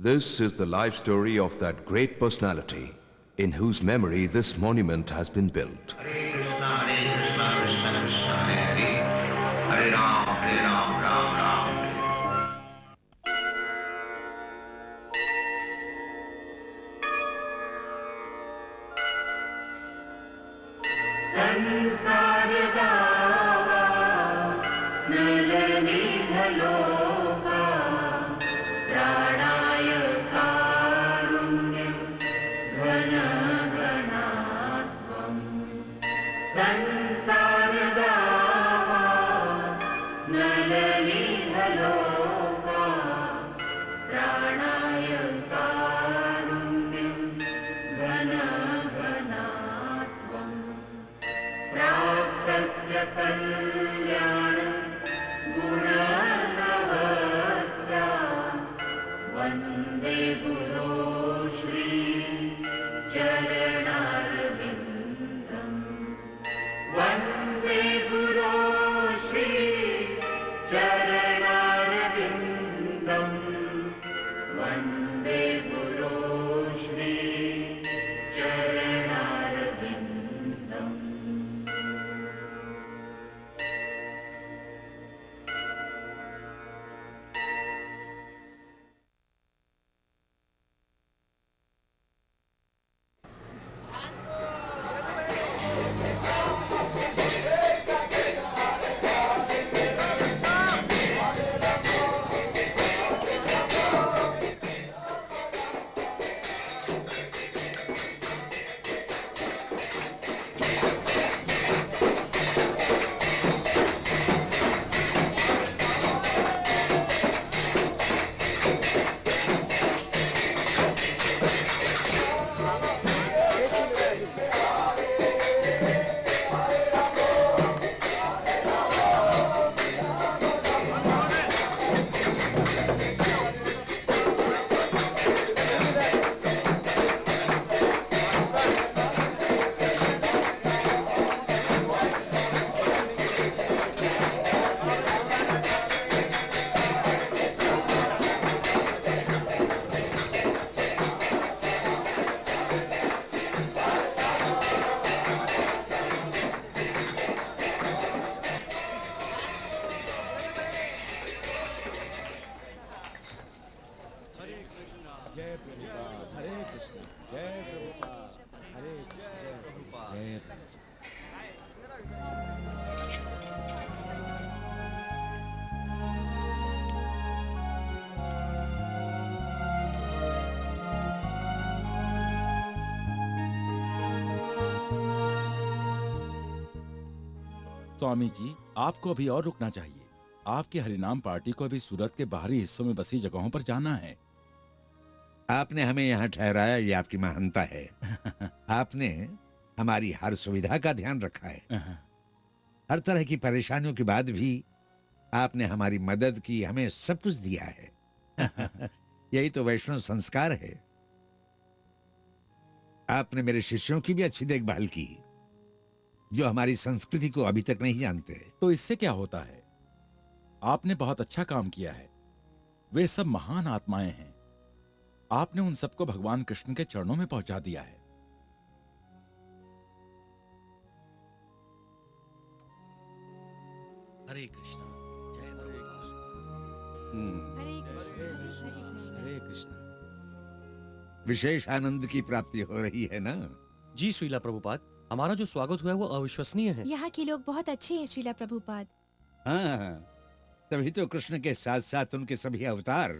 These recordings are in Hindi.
This is the life story of that great personality in whose memory this monument has been built. Hare Krishna, Krishna Krishna, Hare Hare, Hare Ram, Ram Ram. संसार दावा नलनी भलोका प्राणाय कारुण्यं घन घनात्वं संसार दावा नलनी भलोका प्राणाय कारुण्यं घन घनात्वं प्राप्तस्य कल्याण गुणनवस्या वन्दे गुरो श्री चरणारविन्दम् वन्दे गुरो श्री चरणारविन्दम् वन्दे गुरो श्री चरणारविन्दम् स्वामी जी, आपको अभी और रुकना चाहिए। आपके हरिनाम पार्टी को अभी सूरत के बाहरी हिस्सों में बसी जगहों पर जाना है। आपने हमें यहाँ ठहराया, ये आपकी महानता है। आपने हमारी हर सुविधा का ध्यान रखा है। हर तरह की परेशानियों के बाद भी आपने हमारी मदद की, हमें सब कुछ दिया है। यही तो वैष्णव संस्कार है। आपने मेरे शिष्यों की भी अच्छी देखभाल की, जो हमारी संस्कृति को अभी तक नहीं जानते। तो इससे क्या होता है? आपने बहुत अच्छा काम किया है। वे सब महान आत्माएं हैं। आपने उन सबको भगवान कृष्ण के चरणों में पहुंचा दिया है। हरे कृष्णा, जय हरे कृष्ण, हरे कृष्ण हरे कृष्ण। विशेष आनंद की प्राप्ति हो रही है ना? जी श्रीला प्रभुपाद, हमारा जो स्वागत हुआ है वो अविश्वसनीय है। यहाँ के लोग बहुत अच्छे हैं श्रीला प्रभुपाद। हाँ, तभी तो कृष्ण के साथ साथ उनके सभी अवतार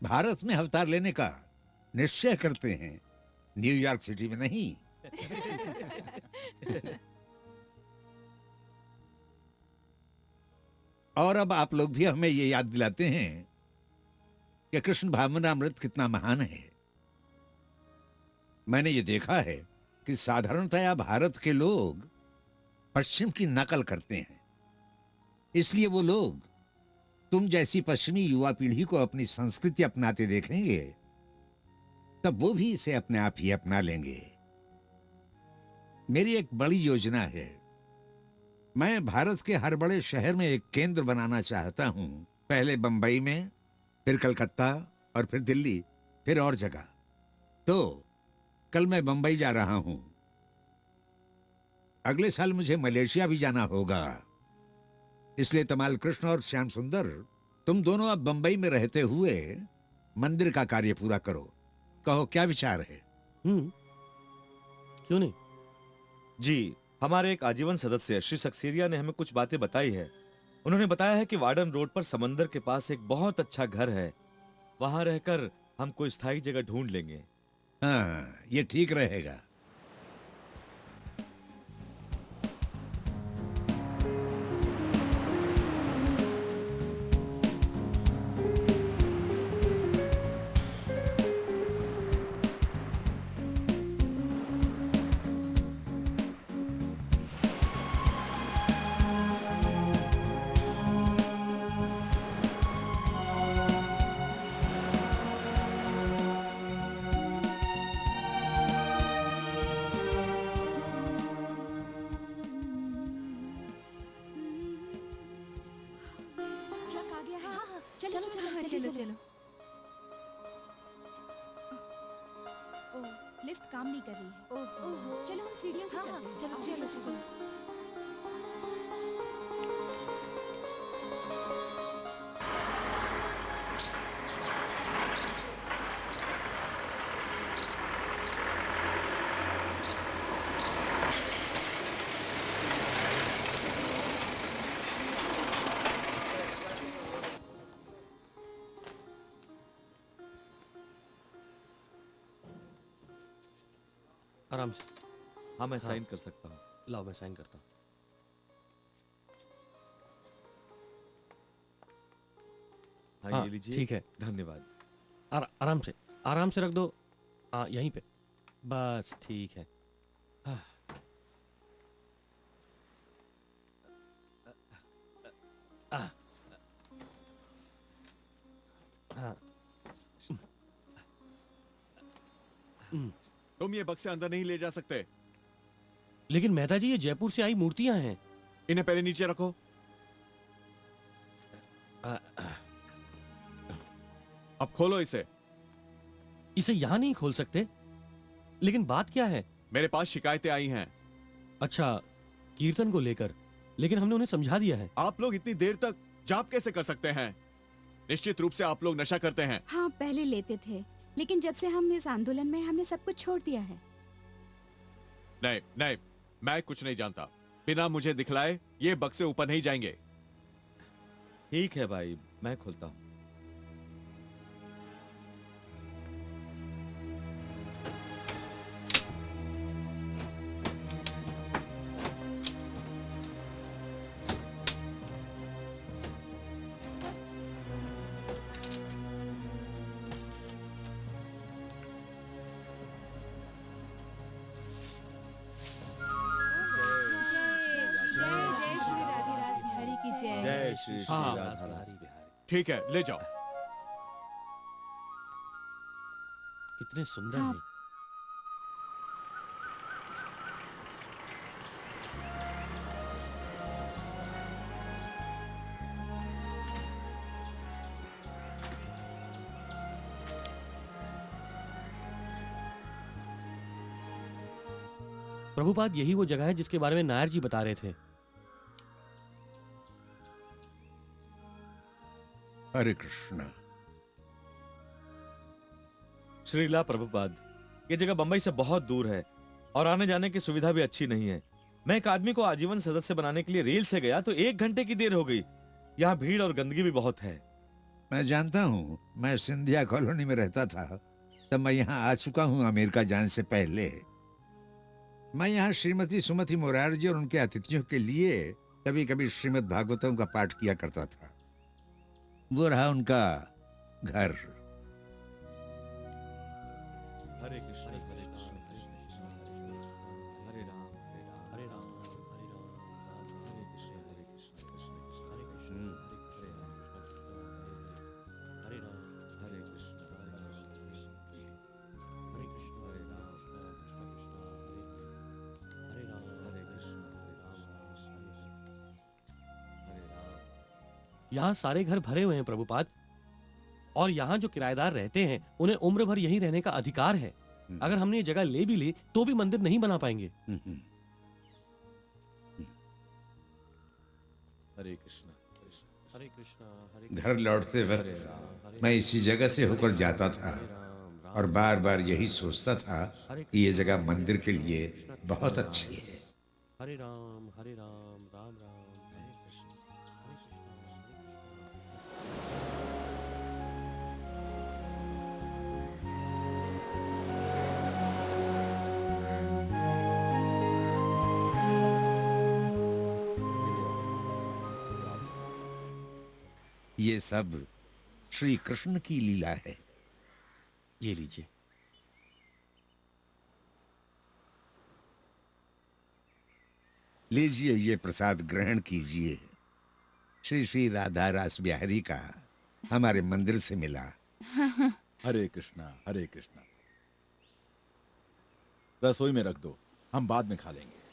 भारत में अवतार लेने का निश्चय करते हैं, न्यूयॉर्क सिटी में नहीं। और अब आप लोग भी हमें ये याद दिलाते हैं कि कृष्ण भावनामृत कितना महान है। मैंने ये देखा है कि साधारणतया भारत के लोग पश्चिम की नकल करते हैं, इसलिए वो लोग तुम जैसी पश्चिमी युवा पीढ़ी को अपनी संस्कृति अपनाते देखेंगे, तब वो भी इसे अपने आप ही अपना लेंगे। मेरी एक बड़ी योजना है। मैं भारत के हर बड़े शहर में एक केंद्र बनाना चाहता हूं। पहले बंबई में, फिर कलकत्ता, और फिर दिल्ली, फिर और जगह। तो कल मैं बंबई जा रहा हूं। अगले साल मुझे मलेशिया भी जाना होगा। इसलिए तमाल कृष्ण और श्याम सुंदर, तुम दोनों अब बंबई में रहते हुए मंदिर का कार्य पूरा करो। कहो क्या विचार है? क्यों नहीं? जी, हमारे एक आजीवन सदस्य श्री सक्सेरिया ने हमें कुछ बातें बताई है। उन्होंने बताया है कि वार्डन रोड पर समंदर के पास एक बहुत अच्छा घर है। वहां रहकर हम कोई स्थायी जगह ढूंढ लेंगे। हाँ, ये ठीक रहेगा। ट्रक आ गया है। चलो चलो चलो चलो। ओह, लिफ्ट काम नहीं कर रही है। ओह, चलो हम सीढ़ियों से चलते हैं। चलो चलो चलो। आराम से। हाँ, मैं हाँ। साइन कर सकता हूँ। लाओ, मैं साइन करता हूँ। हाँ, हाँ, ये लीजिए। ठीक है। धन्यवाद। आराम से रख दो। हाँ, यहीं पे। बस ठीक है। हाँ। हाँ। तुम ये बक्से अंदर नहीं ले जा सकते। लेकिन मेहता जी, ये जयपुर से आई मूर्तियां हैं। इन्हें पहले नीचे रखो। अब खोलो इसे। इसे यहाँ नहीं खोल सकते। लेकिन बात क्या है? मेरे पास शिकायतें आई हैं। अच्छा, कीर्तन को लेकर। लेकिन हमने उन्हें समझा दिया है। आप लोग इतनी देर तक जाप कैसे कर सकते हैं? निश्चित रूप से आप लोग नशा करते हैं। हाँ, पहले लेते थे, लेकिन जब से हम इस आंदोलन में, हमने सब कुछ छोड़ दिया है। नहीं नहीं, मैं कुछ नहीं जानता। बिना मुझे दिखलाए ये बक्से ऊपर नहीं जाएंगे। ठीक है भाई, मैं खोलता हूँ। जय श्री राधिराज बिहारी की जय। जय श्री श्री हाँ। राधा रानी बिहारी। ठीक है, ले जाओ। कितने सुंदर हाँ। हैं। प्रभुपाद, यही वो जगह है जिसके बारे में नायर जी बता रहे थे। हरे कृष्णा। श्रीला प्रभुपाद, ये जगह बंबई से बहुत दूर है और आने जाने की सुविधा भी अच्छी नहीं है। मैं एक आदमी को आजीवन सदस्य बनाने के लिए रेल से गया तो 1 घंटे की देर हो गई। यहाँ भीड़ और गंदगी भी बहुत है। मैं जानता हूँ, मैं सिंधिया कॉलोनी में रहता था, तब मैं यहाँ आ चुका हूँ अमेरिका जाने से पहले। मैं यहाँ श्रीमती सुमति मोरारजी और उनके अतिथियों के लिए कभी कभी श्रीमद् भागवतम का पाठ किया करता था। वो रहा उनका घर। हरे कृष्ण हरे कृष्ण कृष्ण कृष्ण हरे राम हरे राम हरे राम हरे राम हरे कृष्ण कृष्ण कृष्ण हरे कृष्ण हरे राम हरे राम हरे कृष्ण हरे राम कृष्ण कृष्ण हरे कृष्ण हरे राम हरे राम हरे कृष्ण हरे राम हरे राम। यहाँ सारे घर भरे हुए हैं प्रभुपाद। और यहाँ जो किराएदार रहते हैं उन्हें उम्र भर यहीं रहने का अधिकार है। अगर हमने ये जगह ले भी ली तो भी मंदिर नहीं बना पाएंगे। हरे कृष्णा हरे कृष्णा हरे घर लौटते वक्त मैं इसी जगह से होकर जाता था और बार बार यही सोचता था कि ये जगह मंदिर के लिए बहुत अच्छी है। हरे राम राम राम हरे कृष्ण हरे कृष्ण हरे कृष्ण। ये सब श्री कृष्ण की लीला है। ये लीजिए। लीजिए ये प्रसाद ग्रहण कीजिए। श्री श्री राधा रास बिहारी का हमारे मंदिर से मिला। हरे कृष्णा हरे कृष्णा। रसोई में रख दो, हम बाद में खा लेंगे।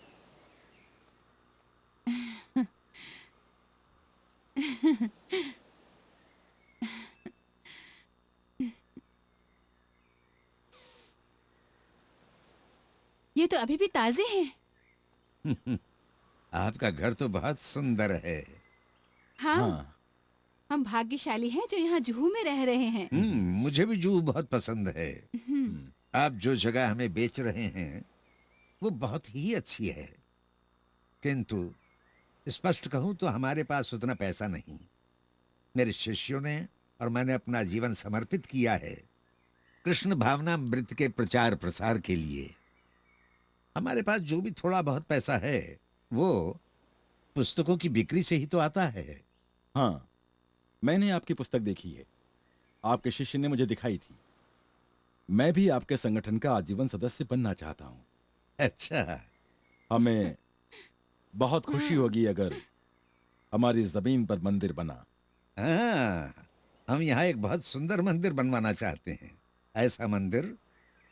ये तो अभी भी ताजे हैं। आपका घर तो बहुत सुंदर है। हाँ, हम भाग्यशाली हैं जो यहाँ जुहू में रह रहे हैं। मुझे भी जुहू बहुत पसंद है। आप जो जगह हमें बेच रहे हैं वो बहुत ही अच्छी है, किंतु स्पष्ट कहूं तो हमारे पास उतना पैसा नहीं। मेरे शिष्यों ने और मैंने अपना जीवन समर्पित किया है कृष्ण भावनामृत के प्रचार प्रसार के लिए। हमारे पास जो भी थोड़ा बहुत पैसा है वो पुस्तकों की बिक्री से ही तो आता है। हाँ, मैंने आपकी पुस्तक देखी है, आपके शिष्य ने मुझे दिखाई थी। मैं भी आपके संगठन का आजीवन सदस्य बनना चाहता हूँ। अच्छा, हमें बहुत खुशी होगी अगर हमारी जमीन पर मंदिर बना। हाँ, हम यहाँ एक बहुत सुंदर मंदिर बनवाना चाहते हैं। ऐसा मंदिर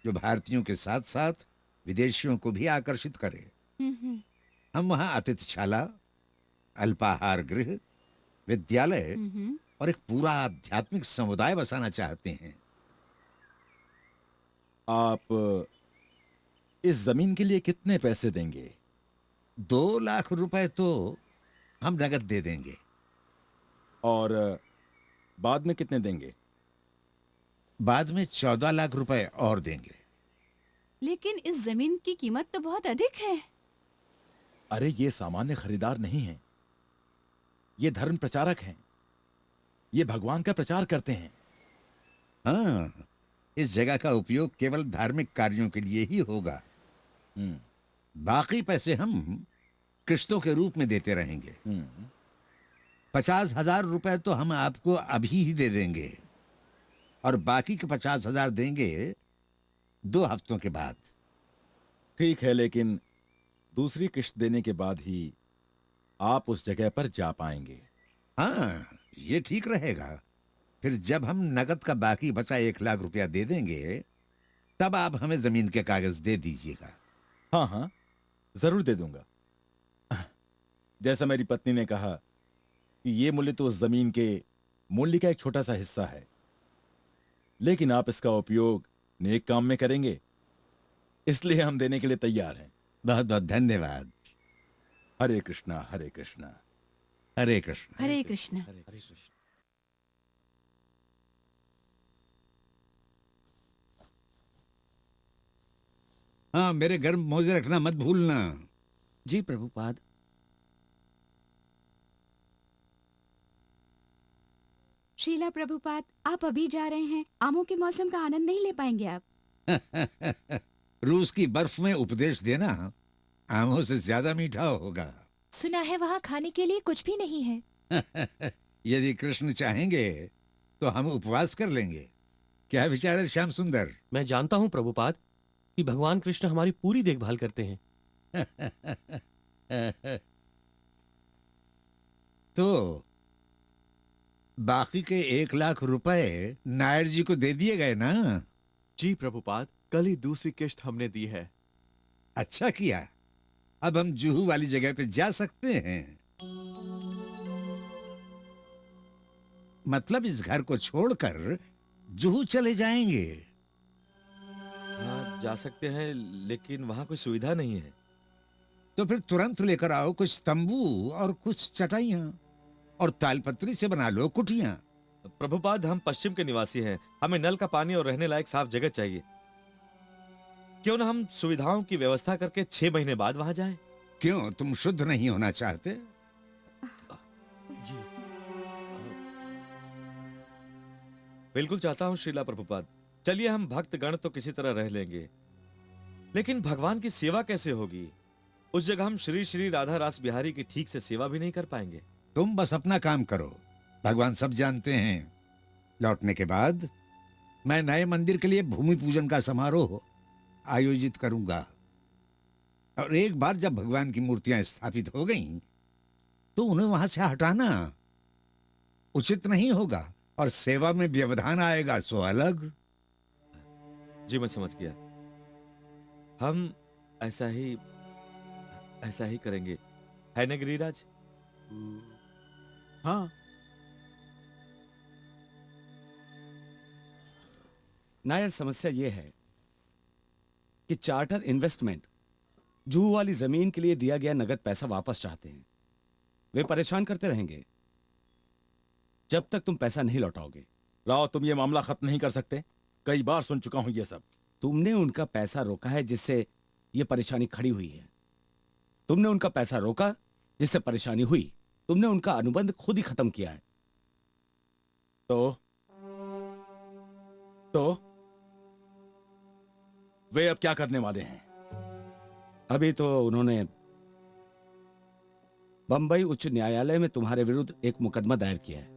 जो भारतीयों के साथ साथ विदेशियों को भी आकर्षित करे। हम वहाँ अतिथिशाला, अल्पाहार गृह, विद्यालय और एक पूरा आध्यात्मिक समुदाय बसाना चाहते हैं। आप इस जमीन के लिए कितने पैसे देंगे? 2 लाख रुपए तो हम नगद दे देंगे। और बाद में कितने देंगे? बाद में 14 लाख रुपए और देंगे। लेकिन इस जमीन की कीमत तो बहुत अधिक है। अरे ये सामान्य खरीदार नहीं है, ये धर्म प्रचारक हैं। ये भगवान का प्रचार करते हैं। हाँ, इस जगह का उपयोग केवल धार्मिक कार्यों के लिए ही होगा। बाकी पैसे हम किस्तों के रूप में देते रहेंगे। 50,000 रुपए तो हम आपको अभी ही दे देंगे और बाकी के 50,000 देंगे 2 हफ्तों के बाद। ठीक है, लेकिन दूसरी किश्त देने के बाद ही आप उस जगह पर जा पाएंगे। हाँ, ये ठीक रहेगा। फिर जब हम नकद का बाकी बचा 1 लाख रुपया दे देंगे तब आप हमें जमीन के कागज दे दीजिएगा। हाँ हाँ, जरूर दे दूंगा। जैसा मेरी पत्नी ने कहा कि ये मूल्य तो उस जमीन के मूल्य का एक छोटा सा हिस्सा है, लेकिन आप इसका उपयोग नेक काम में करेंगे, इसलिए हम देने के लिए तैयार हैं। बहुत बहुत धन्यवाद। हरे कृष्णा हरे कृष्णा। हरे कृष्ण। हरे कृष्ण। हरे कृष्ण। हाँ, मेरे घर मोजे रखना मत भूलना। जी प्रभुपाद। शीला प्रभुपाद, आप अभी जा रहे हैं, आमों के मौसम का आनंद नहीं ले पाएंगे आप। रूस की बर्फ में उपदेश देना आमों से ज्यादा मीठा होगा। सुना है वहाँ खाने के लिए कुछ भी नहीं है। यदि कृष्ण चाहेंगे तो हम उपवास कर लेंगे। क्या विचार है श्याम सुंदर? मैं जानता हूँ प्रभुपाद कि भगवान कृष्ण हमारी पूरी देखभाल करते हैं। तो बाकी के 1 लाख रुपए नायर जी को दे दिए गए ना? जी प्रभुपाद, कल ही दूसरी किश्त हमने दी है। अच्छा किया। अब हम जुहू वाली जगह पे जा सकते हैं। मतलब इस घर को छोड़कर जुहू चले जाएंगे। हाँ जा सकते हैं, लेकिन वहां कोई सुविधा नहीं है। तो फिर तुरंत लेकर आओ कुछ तंबू और कुछ चटाइयां, और तालपत्री से बना लो कुटियां। प्रभुपाद, हम पश्चिम के निवासी हैं, हमें नल का पानी और रहने लायक साफ जगह चाहिए। क्यों ना हम सुविधाओं की व्यवस्था करके 6 महीने बाद वहां जाएं? क्यों, तुम शुद्ध नहीं होना चाहते? जी बिल्कुल चाहता हूं श्रीला प्रभुपाद। चलिए, हम भक्तगण तो किसी तरह रह लेंगे, लेकिन भगवान की सेवा कैसे होगी? उस जगह हम श्री श्री राधा रास बिहारी की ठीक से सेवा भी नहीं कर पाएंगे। तुम बस अपना काम करो, भगवान सब जानते हैं। लौटने के बाद मैं नए मंदिर के लिए भूमि पूजन का समारोह आयोजित करूंगा, और एक बार जब भगवान की मूर्तियां स्थापित हो गईं, तो उन्हें वहां से हटाना उचित नहीं होगा, और सेवा में व्यवधान आएगा सो अलग। जी मैं समझ गया, हम ऐसा ही करेंगे, है ना गिरिराज? हाँ। नायर, समस्या यह है कि चार्टर इन्वेस्टमेंट जुहू वाली जमीन के लिए दिया गया नगद पैसा वापस चाहते हैं। वे परेशान करते रहेंगे जब तक तुम पैसा नहीं लौटाओगे। राव, तुम ये मामला खत्म नहीं कर सकते? कई बार सुन चुका हूं ये सब। तुमने उनका पैसा रोका है, जिससे ये परेशानी खड़ी हुई है। तुमने उनका पैसा रोका, जिससे परेशानी हुई। तुमने उनका अनुबंध खुद ही खत्म किया है। तो वे अब क्या करने वाले हैं? अभी तो उन्होंने बंबई उच्च न्यायालय में तुम्हारे विरुद्ध एक मुकदमा दायर किया है।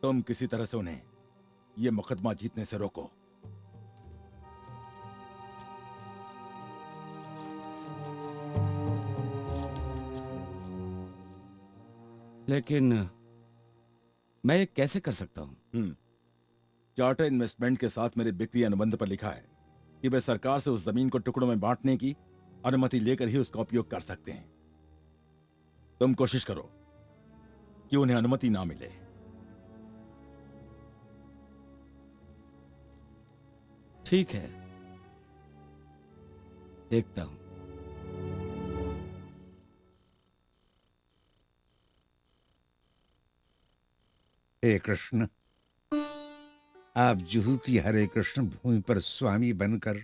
तुम किसी तरह से उन्हें ये मुकदमा जीतने से रोको। लेकिन मैं ये कैसे कर सकता हूं? चार्टर इन्वेस्टमेंट के साथ मेरे बिक्री अनुबंध पर लिखा है कि वे सरकार से उस जमीन को टुकड़ों में बांटने की अनुमति लेकर ही उसका उपयोग कर सकते हैं। तुम कोशिश करो कि उन्हें अनुमति ना मिले। ठीक है, देखता हूं। हे कृष्ण, आप जुहू की हरे कृष्ण भूमि पर स्वामी बनकर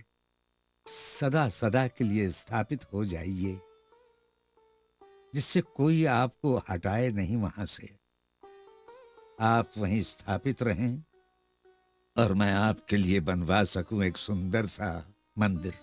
सदा सदा के लिए स्थापित हो जाइए, जिससे कोई आपको हटाए नहीं वहां से। आप वहीं स्थापित रहें, और मैं आपके लिए बनवा सकूं एक सुंदर सा मंदिर।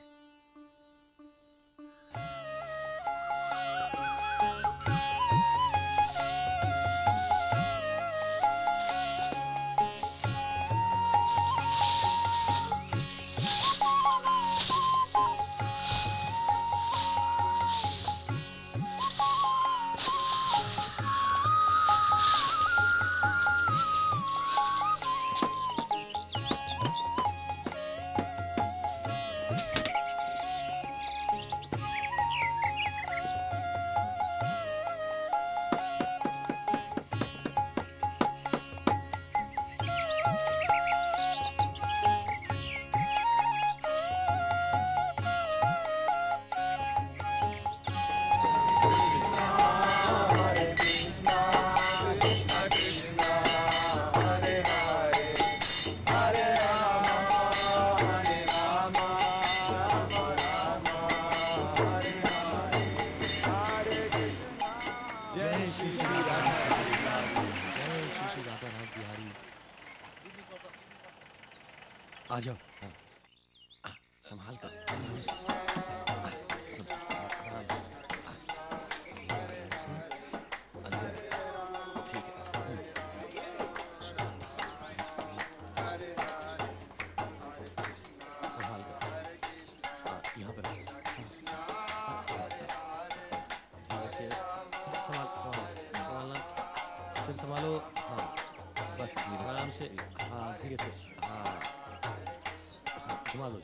आ जाओ। संभाल कर। यहाँ पर संभालना, फिर संभालो। हाँ बस आराम से। हाँ ठीक है सर। हाँ संभालो।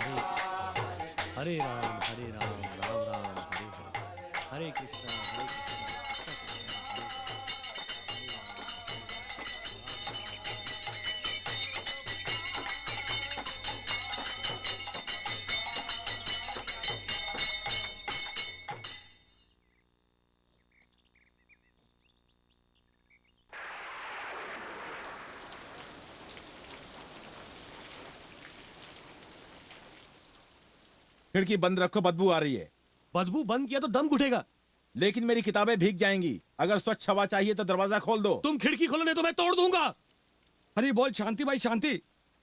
हरे राम राम राम हरे हरे, हरे कृष्णा कृष्णा कृष्णा खिड़की बंद रखो, बदबू आ रही है। बदबू बंद किया तो दम घुटेगा। लेकिन मेरी किताबें भीग जाएंगी। अगर स्वच्छ हवा चाहिए तो दरवाजा खोल दो। तुम खिड़की खोलो नहीं तो मैं तोड़ दूंगा। अरे बोल शांति भाई शांति।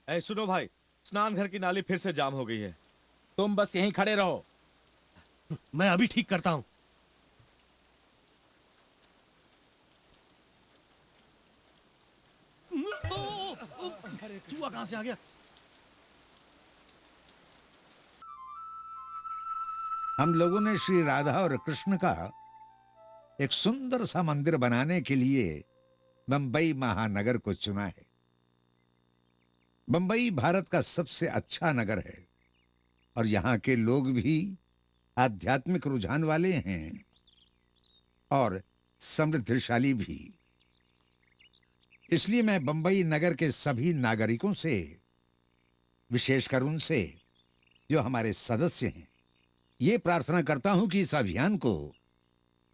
ऐ सुनो भाई, स्नान घर की नाली फिर से जाम हो गई है। तुम बस यहीं खड़े रहो। मैं अभी ठीक करता हूं। चूहा कहां से आ गया? हम लोगों ने श्री राधा और कृष्ण का एक सुंदर सा मंदिर बनाने के लिए बंबई महानगर को चुना है। बंबई भारत का सबसे अच्छा नगर है और यहाँ के लोग भी आध्यात्मिक रुझान वाले हैं और समृद्धशाली भी। इसलिए मैं बंबई नगर के सभी नागरिकों से, विशेषकर उनसे जो हमारे सदस्य हैं, ये प्रार्थना करता हूं कि इस अभियान को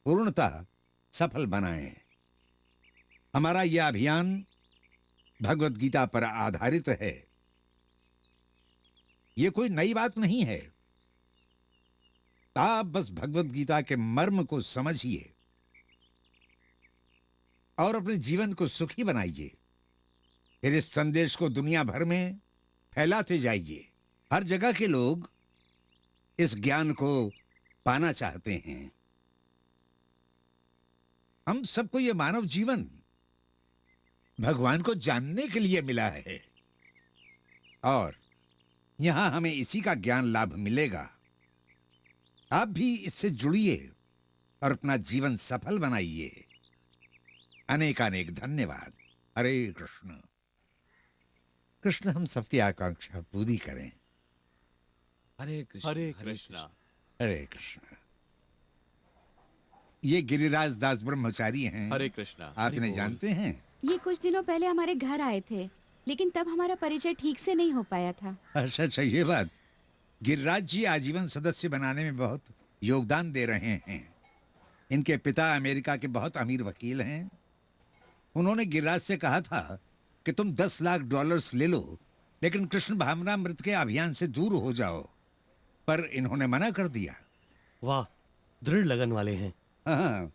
पूर्णतः सफल बनाएं। हमारा यह अभियान भगवत गीता पर आधारित है। यह कोई नई बात नहीं है। आप बस भगवत गीता के मर्म को समझिए और अपने जीवन को सुखी बनाइए। फिर इस संदेश को दुनिया भर में फैलाते जाइए। हर जगह के लोग इस ज्ञान को पाना चाहते हैं। हम सबको यह मानव जीवन भगवान को जानने के लिए मिला है और यहां हमें इसी का ज्ञान लाभ मिलेगा। आप भी इससे जुड़िए और अपना जीवन सफल बनाइए। अनेकानेक धन्यवाद। हरे कृष्ण। कृष्ण हम सबकी आकांक्षा पूरी करें। हरे कृष्ण हरे कृष्णा। हरे कृष्ण। ये गिरिराज दास ब्रह्मचारी हैं। हरे कृष्णा। आप इन्हें जानते हैं? ये कुछ दिनों पहले हमारे घर आए थे, लेकिन तब हमारा परिचय ठीक से नहीं हो पाया था। अच्छा अच्छा, ये बात। गिरिराज जी आजीवन सदस्य बनाने में बहुत योगदान दे रहे हैं। इनके पिता अमेरिका के बहुत अमीर वकील हैं। उन्होंने गिरिराज से कहा था कि तुम $10 लाख ले लो, लेकिन कृष्ण भावनामृत के अभियान से दूर हो जाओ, पर इन्होंने मना कर दिया। वाह, दृढ़ लगन वाले हैं। हाँ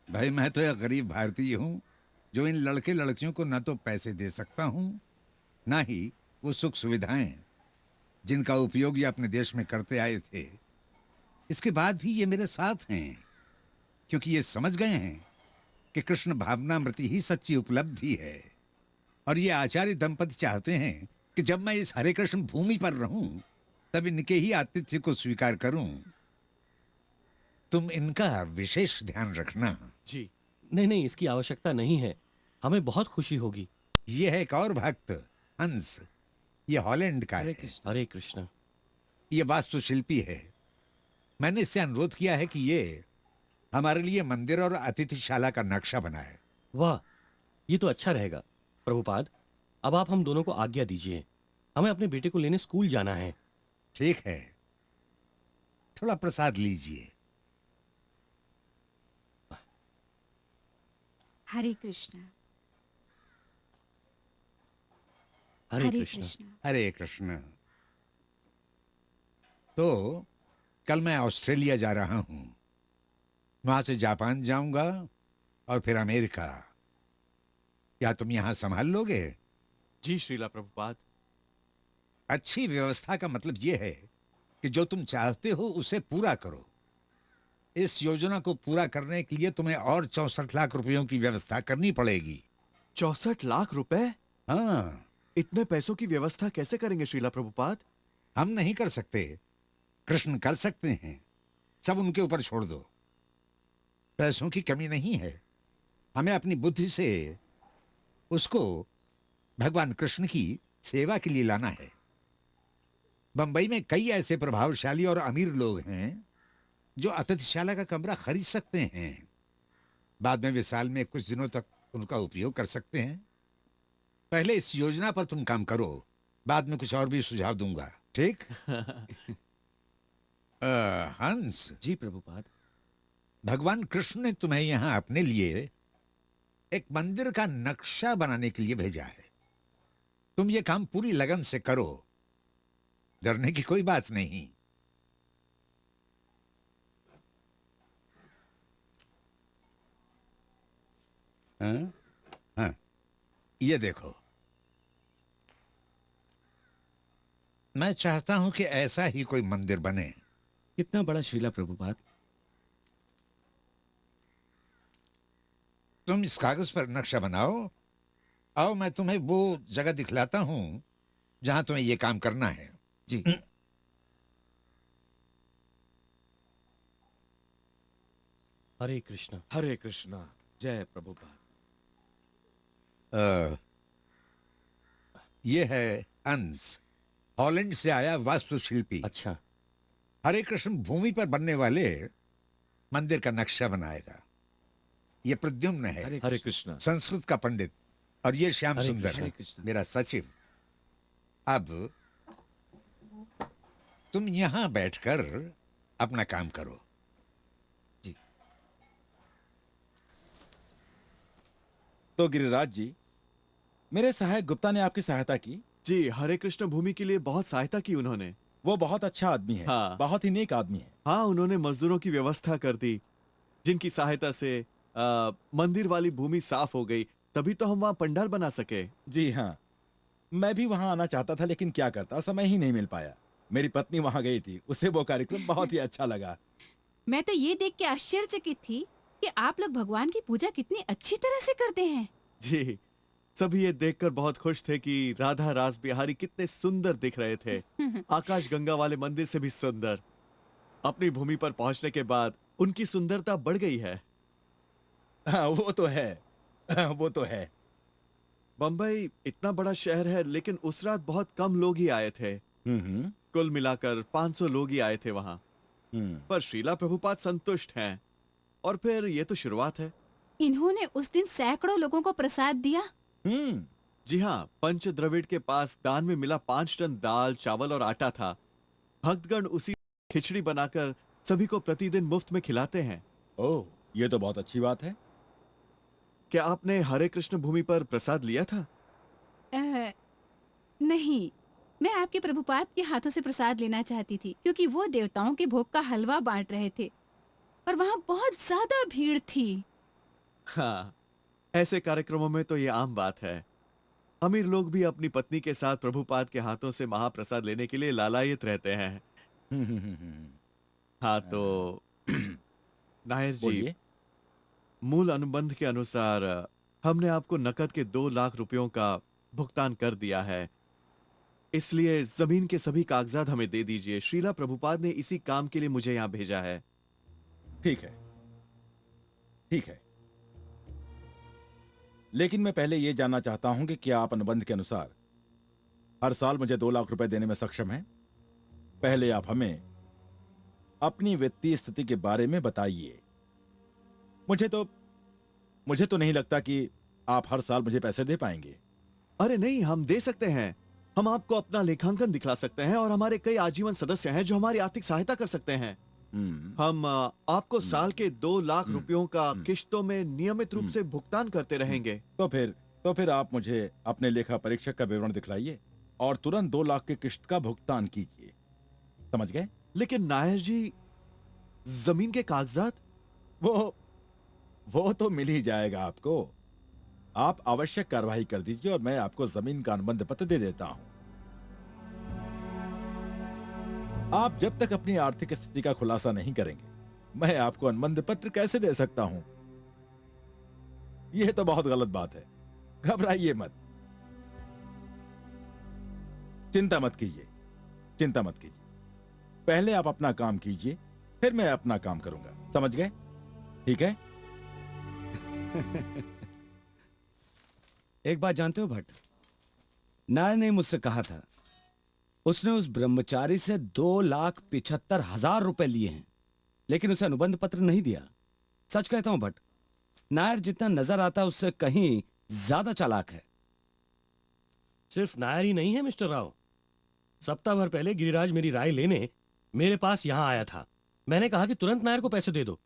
भाई, मैं तो एक गरीब भारतीय हूँ जो इन लड़के लड़कियों को न तो पैसे दे सकता हूँ, ना ही वो सुख सुविधाएं जिनका उपयोग ये अपने देश में करते आए थे। इसके बाद भी ये मेरे साथ हैं, क्योंकि ये समझ गए हैं कि कृष्ण भावनामृति ही सच्ची उपलब्धि है। और ये आचार्य दंपति चाहते हैं कि जब मैं इस हरे कृष्ण भूमि पर रहूं, तब इनके ही आतिथ्य को स्वीकार करूं। तुम इनका विशेष ध्यान रखना। जी नहीं नहीं, इसकी आवश्यकता नहीं है। हमें बहुत खुशी होगी। ये है एक और भक्त, हंस। ये हॉलैंड का है। हरे कृष्ण। ये वास्तुशिल्पी है। मैंने इससे अनुरोध किया है कि ये हमारे लिए मंदिर और अतिथिशाला का नक्शा बनाए। वाह, ये तो अच्छा रहेगा। प्रभुपाद, अब आप हम दोनों को आज्ञा दीजिए। हमें अपने बेटे को लेने स्कूल जाना है। ठीक है, थोड़ा प्रसाद लीजिए। हरे कृष्ण। हरे कृष्ण। हरे कृष्ण। तो कल मैं ऑस्ट्रेलिया जा रहा हूं। वहां से जापान जाऊंगा और फिर अमेरिका। क्या तुम यहां संभाल लोगे? जी श्रीला प्रभुपाद। अच्छी व्यवस्था का मतलब यह है कि जो तुम चाहते हो उसे पूरा करो। इस योजना को पूरा करने के लिए तुम्हें और 64 लाख रुपयों की व्यवस्था करनी पड़ेगी। 64 लाख रुपए? हाँ। इतने पैसों की व्यवस्था कैसे करेंगे श्रीला प्रभुपाद? हम नहीं कर सकते, कृष्ण कर सकते हैं। सब उनके ऊपर छोड़ दो। पैसों की कमी नहीं है। हमें अपनी बुद्धि से उसको भगवान कृष्ण की सेवा के लिए लाना है। बंबई में कई ऐसे प्रभावशाली और अमीर लोग हैं जो अतिथिशाला का कमरा खरीद सकते हैं। बाद में वे साल में कुछ दिनों तक उनका उपयोग कर सकते हैं। पहले इस योजना पर तुम काम करो, बाद में कुछ और भी सुझाव दूंगा, ठीक? हंस जी प्रभुपाद। भगवान कृष्ण ने तुम्हें यहाँ अपने लिए एक मंदिर का नक्शा बनाने के लिए भेजा है। तुम ये काम पूरी लगन से करो, डरने की कोई बात नहीं। हाँ? हाँ, ये देखो, मैं चाहता हूं कि ऐसा ही कोई मंदिर बने। कितना बड़ा श्रीला प्रभुपाद। तुम इस कागज पर नक्शा बनाओ, आओ मैं तुम्हें वो जगह दिखलाता हूं जहां तुम्हें ये काम करना है। जी। हरे कृष्णा। हरे कृष्णा। जय प्रभुपाद। ये है अंश, हॉलैंड से आया वास्तुशिल्पी। अच्छा। हरे कृष्ण भूमि पर बनने वाले मंदिर का नक्शा बनाएगा। ये प्रद्युम्न है, हरे कृष्णा। संस्कृत का पंडित, और ये श्याम हरे सुंदर कृष्ण, है, हरे कृष्ण। मेरा सचिव। अब तुम यहां बैठकर अपना काम करो। तो गिरिराज जी, मेरे सहायक गुप्ता ने आपकी सहायता की। जी, हरे कृष्ण भूमि के लिए बहुत सहायता की उन्होंने। वो बहुत अच्छा आदमी है। हाँ। बहुत ही नेक आदमी है। हाँ, उन्होंने मजदूरों की व्यवस्था कर दी, जिनकी सहायता से मंदिर वाली भूमि साफ हो गई। तभी तो हम वहाँ पंडाल बना सके। जी हाँ, मैं भी वहां आना चाहता था, लेकिन क्या करता, समय ही नहीं मिल पाया। मेरी पत्नी वहां गई थी, उसे वो कार्यक्रम बहुत ही अच्छा लगा। मैं तो ये देख के आश्चर्यचकित थी कि आप लोग भगवान की पूजा कितनी अच्छी तरह से करते हैं। जी, सभी ये देखकर बहुत खुश थे कि राधा रास बिहारी कितने सुंदर दिख रहे थे, आकाश गंगा वाले मंदिर से भी सुंदर। अपनी भूमि पर पहुंचने के बाद उनकी सुंदरता बढ़ गई है। हाँ, वो तो है। वो तो है। बम्बई इतना बड़ा शहर है, लेकिन उस रात बहुत कम लोग ही आए थे। कुल मिलाकर 500 लोग ही आए थे वहां। पर श्रीला प्रभुपाद संतुष्ट हैं। और फिर ये तो शुरुआत है। इन्होंने उस दिन सैकड़ों लोगों को प्रसाद दिया। जी हाँ, पंच द्रविड़ के पास दान में मिला 5 टन दाल, चावल और आटा था। भक्तगण उसी खिचड़ी बनाकर सभी को प्रतिदिन मुफ्त में खिलाते हैं। ओह, ये तो बहुत अच्छी बात है। क्या आपने हरे कृष्ण भूमि पर प्रसाद लिया था? नहीं, मैं आपके प्रभुपाद के हाथों से प्रसाद लेना चाहती थी, क्योंकि वो देवताओं के भोग का हलवा बांट रहे थे, पर वहाँ बहुत ज्यादा भीड़ थी। हाँ, ऐसे कार्यक्रमों में तो ये आम बात है। अमीर लोग भी अपनी पत्नी के साथ प्रभुपाद के हाथों से महाप्रसाद लेने के लिए लालायित रहते हैं। हाँ, तो नायर जी, बोलिए। मूल अनुबंध के अनुसार हमने आपको नकद के 2 लाख रुपयों का भुगतान कर दिया है। इसलिए जमीन के सभी कागजात हमें दे दीजिए। श्रीला प्रभुपाद ने इसी काम के लिए मुझे यहाँ भेजा है। ठीक है, ठीक है, लेकिन मैं पहले यह जानना चाहता हूं कि क्या आप अनुबंध के अनुसार हर साल मुझे 2 लाख रुपए देने में सक्षम हैं? पहले आप हमें अपनी वित्तीय स्थिति के बारे में बताइए। मुझे तो नहीं लगता कि आप हर साल मुझे पैसे दे पाएंगे। अरे नहीं, हम दे सकते हैं। हम आपको अपना लेखांकन दिखला सकते हैं और हमारे कई आजीवन सदस्य हैं जो हमारी आर्थिक सहायता कर सकते हैं। हम आपको साल के 2 लाख रुपयों का किश्तों में नियमित रूप से भुगतान करते रहेंगे। तो फिर आप मुझे अपने लेखा परीक्षक का विवरण दिखलाइए और तुरंत 2 लाख की किश्त का भुगतान कीजिए। समझ गए? लेकिन नायर जी, जमीन के कागजात? वो तो मिल ही जाएगा आपको। आप आवश्यक कार्रवाई कर दीजिए और मैं आपको जमीन का अनुबंध पत्र दे देता हूं। आप जब तक अपनी आर्थिक स्थिति का खुलासा नहीं करेंगे, मैं आपको अनुबंध पत्र कैसे दे सकता हूं? यह तो बहुत गलत बात है। घबराइए मत, चिंता मत कीजिए, चिंता मत कीजिए। पहले आप अपना काम कीजिए, फिर मैं अपना काम करूंगा। समझ गए? ठीक है? एक बात जानते हो भट्ट, नायर ने मुझसे कहा था उसने उस ब्रह्मचारी से 2,75,000 रुपए लिए हैं, लेकिन उसे अनुबंध पत्र नहीं दिया। सच कहता हूं भट्ट, नायर जितना नजर आता उससे कहीं ज्यादा चालाक है। सिर्फ नायर ही नहीं है मिस्टर राव। सप्ताह भर पहले गिरिराज मेरी राय लेने मेरे पास यहां आया था। मैंने कहा कि तुरंत नायर को पैसे दे दो।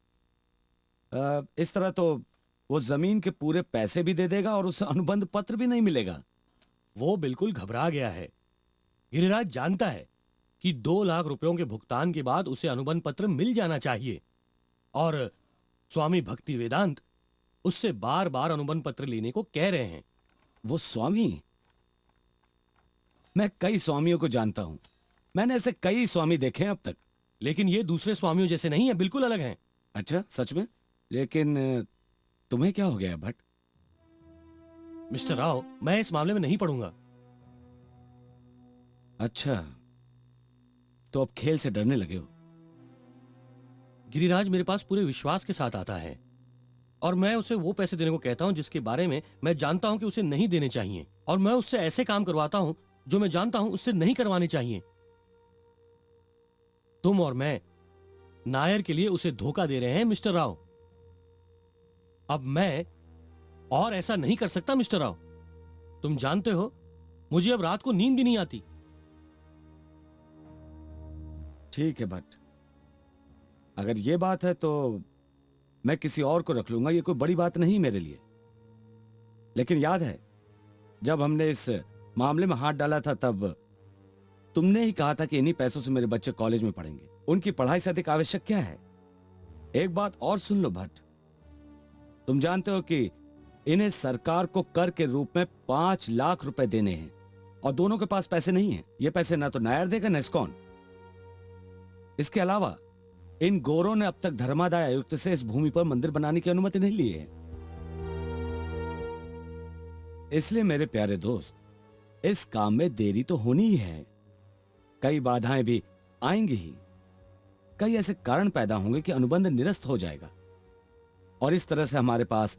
इस तरह तो वो जमीन के पूरे पैसे भी दे देगा और उसे अनुबंध पत्र भी नहीं मिलेगा। वो बिल्कुल घबरा गया है। गिरिराज जानता है कि 2 लाख रुपयों के भुगतान के बाद उसे अनुबंध पत्र मिल जाना चाहिए, और स्वामी भक्ति वेदांत उससे बार बार अनुबंध पत्र लेने को कह रहे हैं। वो स्वामी? मैं कई स्वामियों को जानता हूं। मैंने ऐसे कई स्वामी देखे हैं अब तक। लेकिन ये दूसरे स्वामियों जैसे नहीं है, बिल्कुल अलग हैं। अच्छा, सच में? लेकिन तुम्हें क्या हो गया भट्ट? मिस्टर राव, मैं इस मामले में नहीं पढ़ूंगा। अच्छा, तो अब खेल से डरने लगे हो? गिरिराज मेरे पास पूरे विश्वास के साथ आता है, और मैं उसे वो पैसे देने को कहता हूं जिसके बारे में मैं जानता हूं कि उसे नहीं देने चाहिए, और मैं उससे ऐसे काम करवाता हूं जो मैं जानता हूं उससे नहीं करवाने चाहिए। तुम और मैं नायर के लिए उसे धोखा दे रहे हैं मिस्टर राव। अब मैं और ऐसा नहीं कर सकता मिस्टर राव। तुम जानते हो, मुझे अब रात को नींद भी नहीं आती। ठीक है भट्ट, अगर ये बात है तो मैं किसी और को रख लूंगा। ये कोई बड़ी बात नहीं मेरे लिए। लेकिन याद है, जब हमने इस मामले में हाथ डाला था तब तुमने ही कहा था कि इन्हीं पैसों से मेरे बच्चे कॉलेज में पढ़ेंगे। उनकी पढ़ाई से अधिक आवश्यक क्या है? एक बात और सुन लो भट्ट, तुम जानते हो कि इन्हें सरकार को कर के रूप में 5 लाख रुपए देने हैं, और दोनों के पास पैसे नहीं हैं। ये पैसे ना तो नायर देगा ना इस्कॉन। इसके अलावा इन गोरों ने अब तक धर्मादाय आयुक्त से इस भूमि पर मंदिर बनाने की अनुमति नहीं ली है। इसलिए मेरे प्यारे दोस्त, इस काम में देरी तो होनी ही है। कई बाधाएं भी आएंगी ही। कई ऐसे कारण पैदा होंगे कि अनुबंध निरस्त हो जाएगा, और इस तरह से हमारे पास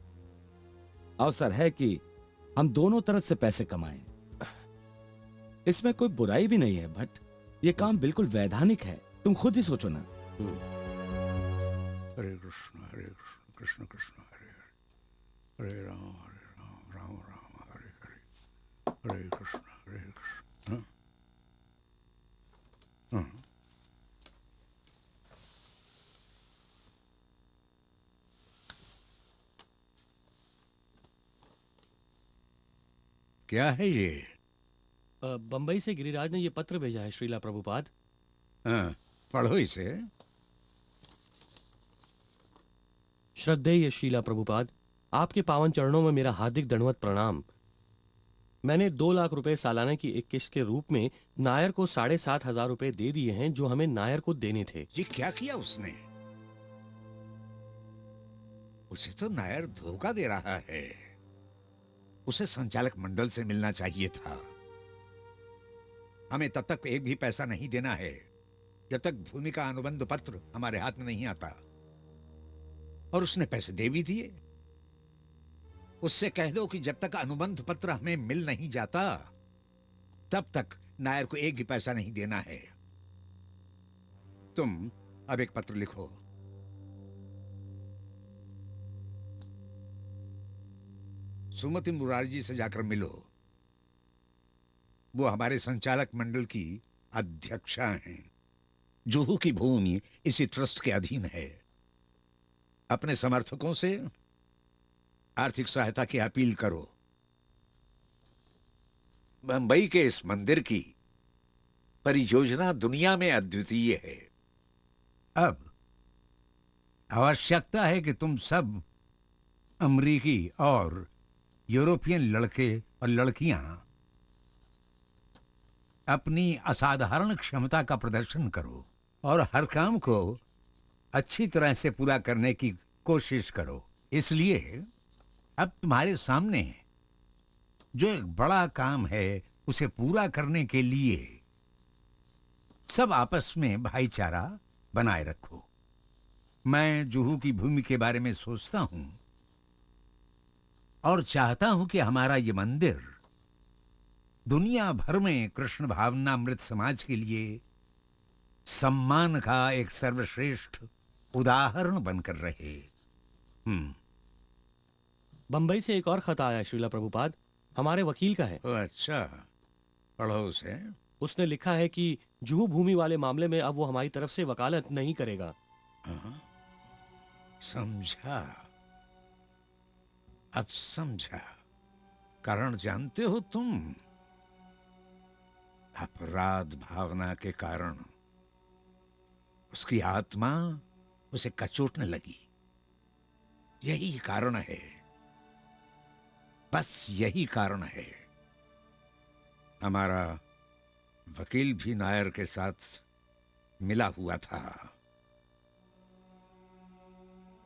अवसर है कि हम दोनों तरफ से पैसे कमाएं। इसमें कोई बुराई भी नहीं है भट्ट, ये काम बिल्कुल वैधानिक है। तुम खुद ही सोचो ना। हरे कृष्ण कृष्ण कृष्ण हरे हरे, हरे राम राम राम हरे हरे, हरे कृष्ण कृष्ण। क्या है ये? बंबई से गिरिराज ने ये पत्र भेजा है श्रीला प्रभुपाद। पढ़ो इसे। श्रद्धेय श्रीला प्रभुपाद, आपके पावन चरणों में मेरा हार्दिक दंडवत प्रणाम। मैंने 2 लाख रुपए सालाना की एक किस्त के रूप में नायर को 7,500 रुपए दे दिए हैं, जो हमें नायर को देने थे। ये क्या किया उसने? उसे तो नायर धोखा दे रहा है। उसे संचालक मंडल से मिलना चाहिए था। हमें तब तक एक भी पैसा नहीं देना है जब तक भूमि का अनुबंध पत्र हमारे हाथ में नहीं आता। और उसने पैसे दे भी दिए। उससे कह दो कि जब तक अनुबंध पत्र हमें मिल नहीं जाता तब तक नायर को एक भी पैसा नहीं देना है। तुम अब एक पत्र लिखो। सुमति मुरारजी से जाकर मिलो। वो हमारे संचालक मंडल की अध्यक्षा हैं। जुहू की भूमि इसी ट्रस्ट के अधीन है। अपने समर्थकों से आर्थिक सहायता की अपील करो। बंबई के इस मंदिर की परियोजना दुनिया में अद्वितीय है। अब आवश्यकता है कि तुम सब अमेरिकी और यूरोपियन लड़के और लड़कियां अपनी असाधारण क्षमता का प्रदर्शन करो और हर काम को अच्छी तरह से पूरा करने की कोशिश करो। इसलिए अब तुम्हारे सामने जो एक बड़ा काम है उसे पूरा करने के लिए सब आपस में भाईचारा बनाए रखो। मैं जुहू की भूमि के बारे में सोचता हूं और चाहता हूं कि हमारा ये मंदिर दुनिया भर में कृष्ण भावनामृत समाज के लिए सम्मान का एक सर्वश्रेष्ठ उदाहरण बनकर रहे। बंबई से एक और खत आया श्रीला प्रभुपाद, हमारे वकील का है। अच्छा, पढ़ो उसे। उसने लिखा है कि जुहू भूमि वाले मामले में अब वो हमारी तरफ से वकालत नहीं करेगा। समझा, अब समझा। कारण जानते हो तुम? अपराध भावना के कारण उसकी आत्मा उसे कचोटने लगी। यही कारण है, बस यही कारण है। हमारा वकील भी नायर के साथ मिला हुआ था।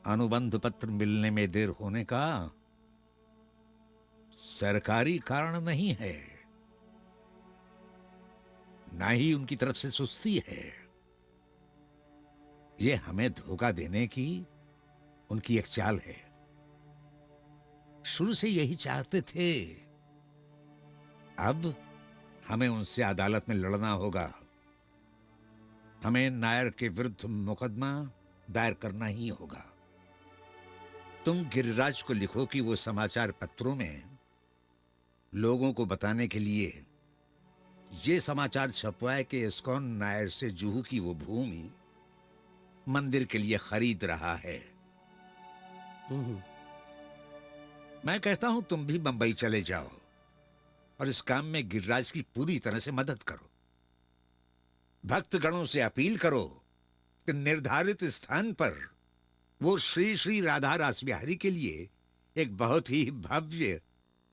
अनुबंध पत्र मिलने में देर होने का सरकारी कारण नहीं है, ना ही उनकी तरफ से सुस्ती है। ये हमें धोखा देने की उनकी एक चाल है। शुरू से यही चाहते थे। अब हमें उनसे अदालत में लड़ना होगा। हमें नायर के विरुद्ध मुकदमा दायर करना ही होगा। तुम गिरिराज को लिखो कि वो समाचार पत्रों में लोगों को बताने के लिए ये समाचार छपवाए कि इस्कॉन नायर से जुहू की वो भूमि मंदिर के लिए खरीद रहा है। मैं कहता हूं तुम भी बंबई चले जाओ और इस काम में गिरिराज की पूरी तरह से मदद करो। भक्तगणों से अपील करो कि निर्धारित स्थान पर वो श्री श्री राधा रास बिहारी के लिए एक बहुत ही भव्य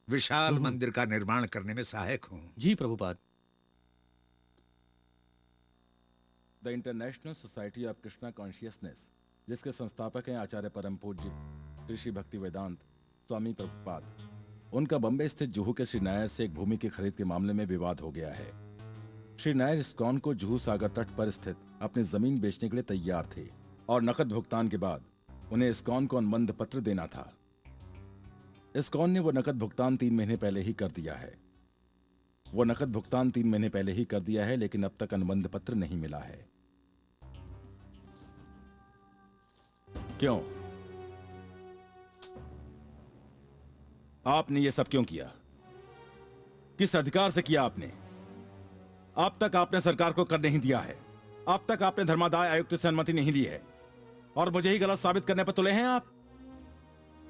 विशाल मंदिर का निर्माण करने में सहायक हों। जी Prabhupada. The International Society of Krishna Consciousness, जिसके संस्थापक हैं आचार्य परम पूज्य श्री श्री भक्ति वेदांत स्वामी प्रभुपाद, उनका बम्बई स्थित जुहू के श्री नायर से एक भूमि की खरीद के मामले में विवाद हो गया है। श्री नायर इस्कॉन को जुहू सागर तट पर स्थित अपनी जमीन बेचने के लिए तैयार थे और नकद भुगतान के बाद उन्हें इस्कॉन को अनुबंध पत्र देना था। इस्कॉन ने वो नकद भुगतान 3 महीने पहले ही कर दिया है। लेकिन अब तक अनुबंध पत्र नहीं मिला है। क्यों? आपने ये सब क्यों किया? किस अधिकार से किया आपने? अब तक आपने सरकार को कर नहीं दिया है। अब तक आपने धर्मादाय आयुक्त से अनुमति नहीं ली है और मुझे ही गलत साबित करने पर तुले हैं आप।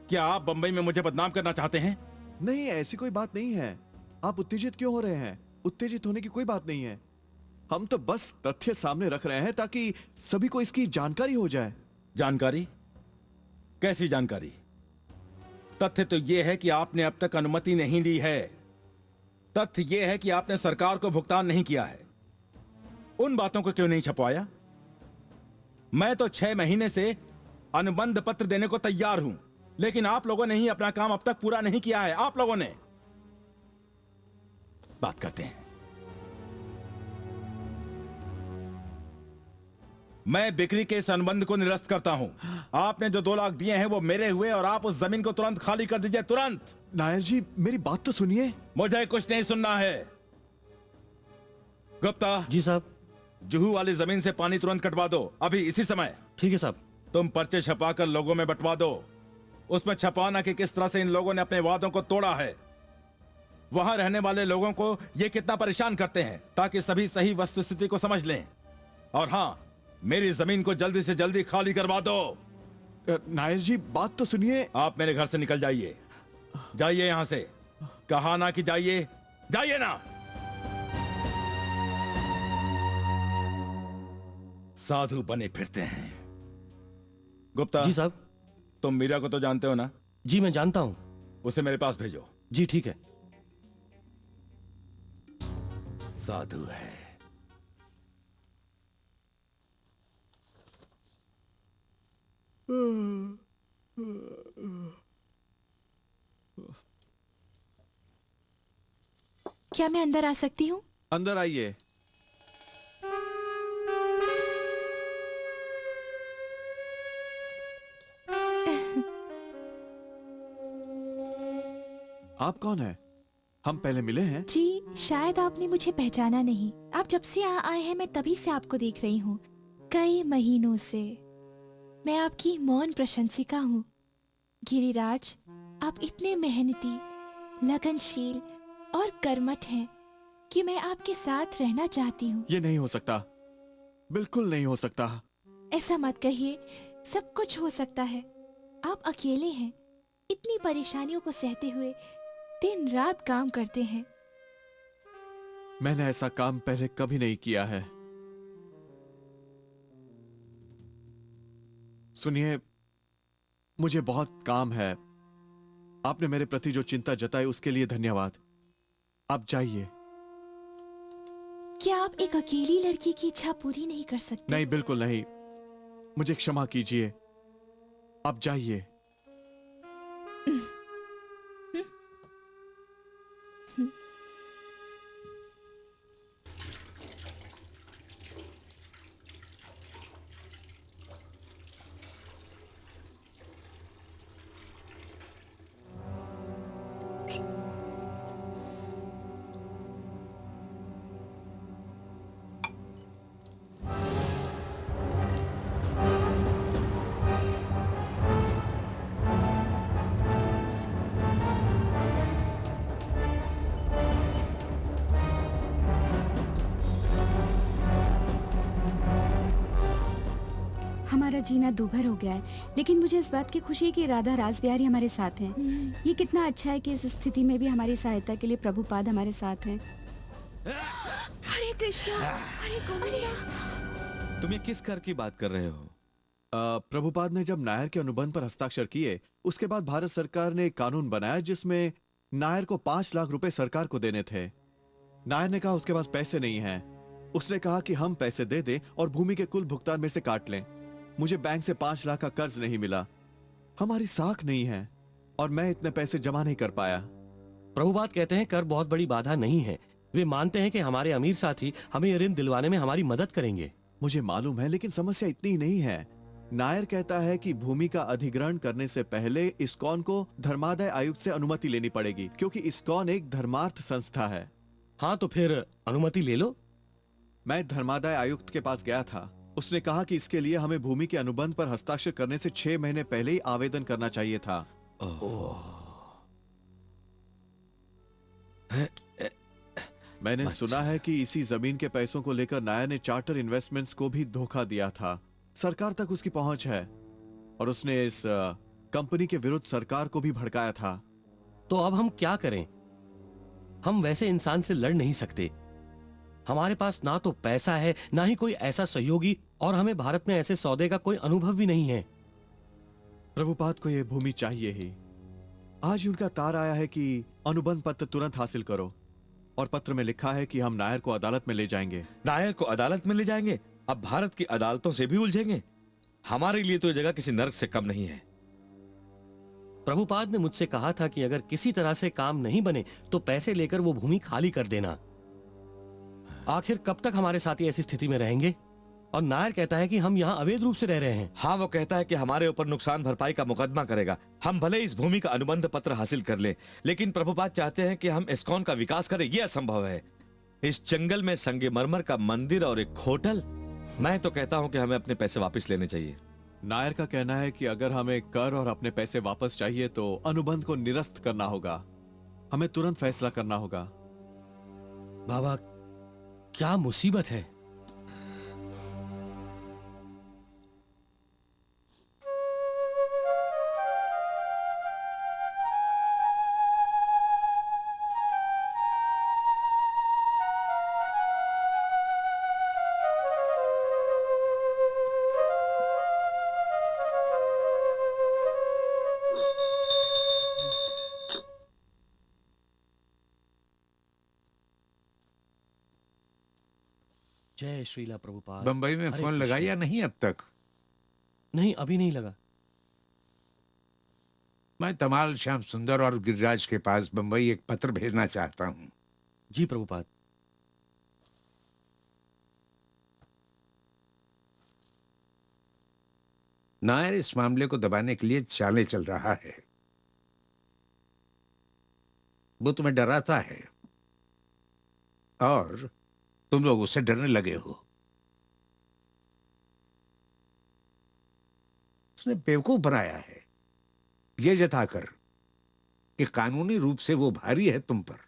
क्या आप बंबई में मुझे बदनाम करना चाहते हैं? नहीं, ऐसी कोई बात नहीं है। आप उत्तेजित क्यों हो रहे हैं? उत्तेजित होने की कोई बात नहीं है। हम तो बस तथ्य सामने रख रहे हैं ताकि सभी को इसकी जानकारी हो जाए। जानकारी? कैसी जानकारी? तथ्य तो यह है कि आपने अब तक अनुमति नहीं ली है। तथ्य यह है कि आपने सरकार को भुगतान नहीं किया है। उन बातों को क्यों नहीं छपवाया? मैं तो 6 महीने से अनुबंध पत्र देने को तैयार हूं, लेकिन आप लोगों ने ही अपना काम अब तक पूरा नहीं किया है। आप लोगों ने। बात करते हैं। मैं बिक्री के इस अनुबंध को निरस्त करता हूं। आपने जो 2 लाख दिए हैं वो मेरे हुए और आप उस जमीन को तुरंत खाली कर दीजिए। तुरंत। नायर जी, मेरी बात तो सुनिए। मुझे कुछ नहीं सुनना है। गुप्ता। जी साहब। जुहू वाली जमीन से पानी तुरंत कटवा दो, अभी इसी समय। ठीक है साहब। तुम पर्चे छपाकर लोगों में बंटवा दो। उसमें छपाना कि किस तरह से इन लोगों ने अपने वादों को तोड़ा है, वहां रहने वाले लोगों को ये कितना परेशान करते हैं, ताकि सभी सही वस्तुस्थिति को समझ लें। और हां, मेरी जमीन को जल्दी से जल्दी खाली करवा दो। नायर जी, बात तो सुनिए। आप मेरे घर से निकल जाइए। जाइए यहां से। कहा ना कि जाइए। जाइए ना। साधु बने फिरते हैं। गुप्ता। जी साहब। तुम मीरा को तो जानते हो ना? जी मैं जानता हूं। उसे मेरे पास भेजो। जी ठीक है। साधु है। क्या मैं अंदर आ सकती हूँ? अंदर आइए। आप कौन है? हम पहले मिले हैं? जी, शायद आपने मुझे पहचाना नहीं। आप जब से यहाँ आए हैं मैं तभी से आपको देख रही हूँ, कई महीनों से। मैं आपकी मौन प्रशंसिका हूँ। गिरिराज, आप इतने मेहनती, लगनशील और कर्मठ हैं कि मैं आपके साथ रहना चाहती हूँ। ये नहीं हो सकता, बिल्कुल नहीं हो सकता। ऐसा मत कहिए, सब कुछ हो सकता है। आप अकेले हैं, इतनी परेशानियों को सहते हुए दिन रात काम करते हैं। मैंने ऐसा काम पहले कभी नहीं किया है। सुनिए, मुझे बहुत काम है। आपने मेरे प्रति जो चिंता जताई उसके लिए धन्यवाद। आप जाइए। क्या आप एक अकेली लड़की की इच्छा पूरी नहीं कर सकते? नहीं, बिल्कुल नहीं। मुझे क्षमा कीजिए, आप जाइए। हमारा जीना दूभर हो गया है, लेकिन मुझे इस बात की खुशी है कि राधा रासबिहारी हमारे साथ हैं। ये कितना अच्छा है कि इस स्थिति में भी हमारी सहायता के लिए प्रभुपाद हमारे साथ हैं। हरे कृष्णा, हरे गोविंदा। तुम ये किस कर की बात कर रहे हो? प्रभुपाद ने जब नायर के अनुबंध पर हस्ताक्षर किए, उसके बाद भारत सरकार ने एक कानून बनाया जिसमें नायर को 5 लाख रुपए सरकार को देने थे। नायर ने कहा उसके पास पैसे नहीं हैं। उसने कहा कि हम पैसे दे दे और भूमि के कुल भुगतान में से काट लें। मुझे बैंक से 5 लाख का कर्ज नहीं मिला। हमारी साख नहीं है और मैं इतने पैसे जमा नहीं कर पाया। प्रभुपाद कहते हैं कर बहुत बड़ी बाधा नहीं है। वे मानते हैं कि हमारे अमीर साथी हमें ये ऋण दिलवाने में हमारी मदद करेंगे। मुझे मालूम है, लेकिन समस्या इतनी नहीं है। नायर कहता है कि भूमि का अधिग्रहण करने से पहले इस्कॉन को धर्मादाय आयुक्त से अनुमति लेनी पड़ेगी, क्योंकि इस्कॉन एक धर्मार्थ संस्था है। हाँ, तो फिर अनुमति ले लो। मैं धर्मादाय आयुक्त के पास गया था। उसने कहा कि इसके लिए हमें भूमि के अनुबंध पर हस्ताक्षर करने से 6 महीने पहले ही आवेदन करना चाहिए था। मैंने सुना है कि इसी जमीन के पैसों को लेकर नायर ने चार्टर इन्वेस्टमेंट्स को भी धोखा दिया था। सरकार तक उसकी पहुंच है और उसने इस कंपनी के विरुद्ध सरकार को भी भड़काया था। तो अब हम क्या करें? हम वैसे इंसान से लड़ नहीं सकते। हमारे पास ना तो पैसा है, ना ही कोई ऐसा सहयोगी, और हमें भारत में ऐसे सौदे का कोई अनुभव भी नहीं है। प्रभुपाद को यह भूमि चाहिए ही। आज उनका तार आया है कि अनुबंध पत्र तुरंत हासिल करो, और पत्र में लिखा है कि हम नायर को अदालत में ले जाएंगे। नायर को अदालत में ले जाएंगे? अब भारत की अदालतों से भी उलझेंगे? हमारे लिए तो यह जगह किसी नर्क से कम नहीं है। प्रभुपाद ने मुझसे कहा था कि अगर किसी तरह से काम नहीं बने तो पैसे लेकर वो भूमि खाली कर देना। आखिर कब तक हमारे साथी ऐसी स्थिति में रहेंगे? और नायर कहता है कि हम यहाँ अवैध रूप से रह रहे हैं। हाँ, वो कहता है कि हमारे ऊपर नुकसान भरपाई का मुकदमा करेगा। हम भले इस भूमि का अनुबंध पत्र हासिल कर लें, लेकिन प्रभुपाद चाहते हैं कि हम इस्कॉन का विकास करें। यह असंभव है। इस जंगल में संगमरमर का मंदिर और एक होटल। मैं तो कहता हूं कि हमें अपने पैसे वापस लेने चाहिए। नायर का कहना है कि अगर हमें कर और अपने पैसे वापस चाहिए तो अनुबंध को निरस्त करना होगा। हमें तुरंत फैसला करना होगा। बाबा, क्या मुसीबत है। जय श्रीला प्रभुपाद। बंबई में हरे फोन लगा कृष्ण। या नहीं अब तक? नहीं, अभी नहीं लगा। मैं तमाल श्याम सुंदर और गिरिराज के पास बंबई एक पत्र भेजना चाहता हूँ। जी प्रभुपाद। नायर इस मामले को दबाने के लिए चालें चल रहा है। वो तुम्हें डराता है और तुम लोग उससे डरने लगे हो। उसने बेवकूफ बनाया है ये जताकर कि कानूनी रूप से वो भारी है तुम पर।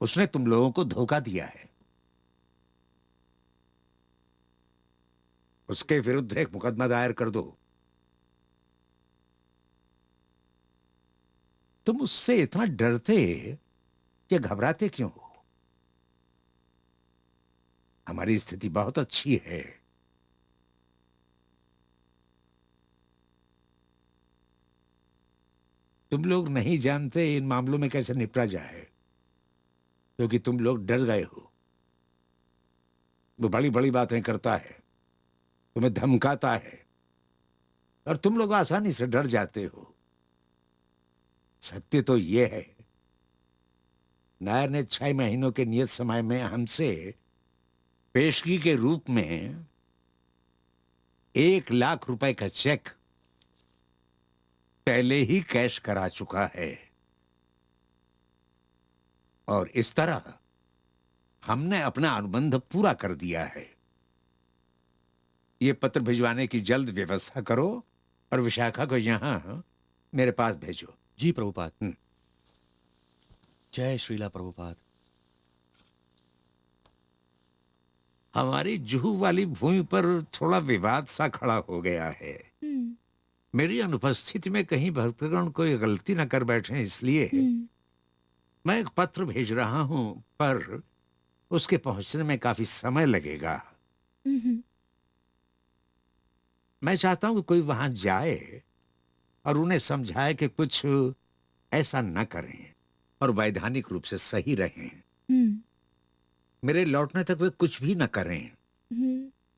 उसने तुम लोगों को धोखा दिया है। उसके विरुद्ध एक मुकदमा दायर कर दो। तुम उससे इतना डरते या घबराते क्यों हो? हमारी स्थिति बहुत अच्छी है। तुम लोग नहीं जानते इन मामलों में कैसे निपटा जाए, क्योंकि तुम लोग डर गए हो। वो बड़ी बड़ी बातें करता है, तुम्हें धमकाता है और तुम लोग आसानी से डर जाते हो। सत्य तो यह है, नायर ने 6 महीनों के नियत समय में हमसे पेशगी के रूप में 1 लाख रुपए का चेक पहले ही कैश करा चुका है और इस तरह हमने अपना अनुबंध पूरा कर दिया है। ये पत्र भिजवाने की जल्द व्यवस्था करो और विशाखा को यहां मेरे पास भेजो। जी प्रभुपाद। जय श्रीला प्रभुपाद। हमारी जुहू वाली भूमि पर थोड़ा विवाद सा खड़ा हो गया है। मेरी अनुपस्थिति में कहीं भक्तगण कोई गलती न कर बैठे, इसलिए मैं एक पत्र भेज रहा हूं, पर उसके पहुंचने में काफी समय लगेगा। मैं चाहता हूं कि कोई वहां जाए और उन्हें समझाए कि कुछ ऐसा न करें और वैधानिक रूप से सही रहें। मेरे लौटने तक वे कुछ भी न करें।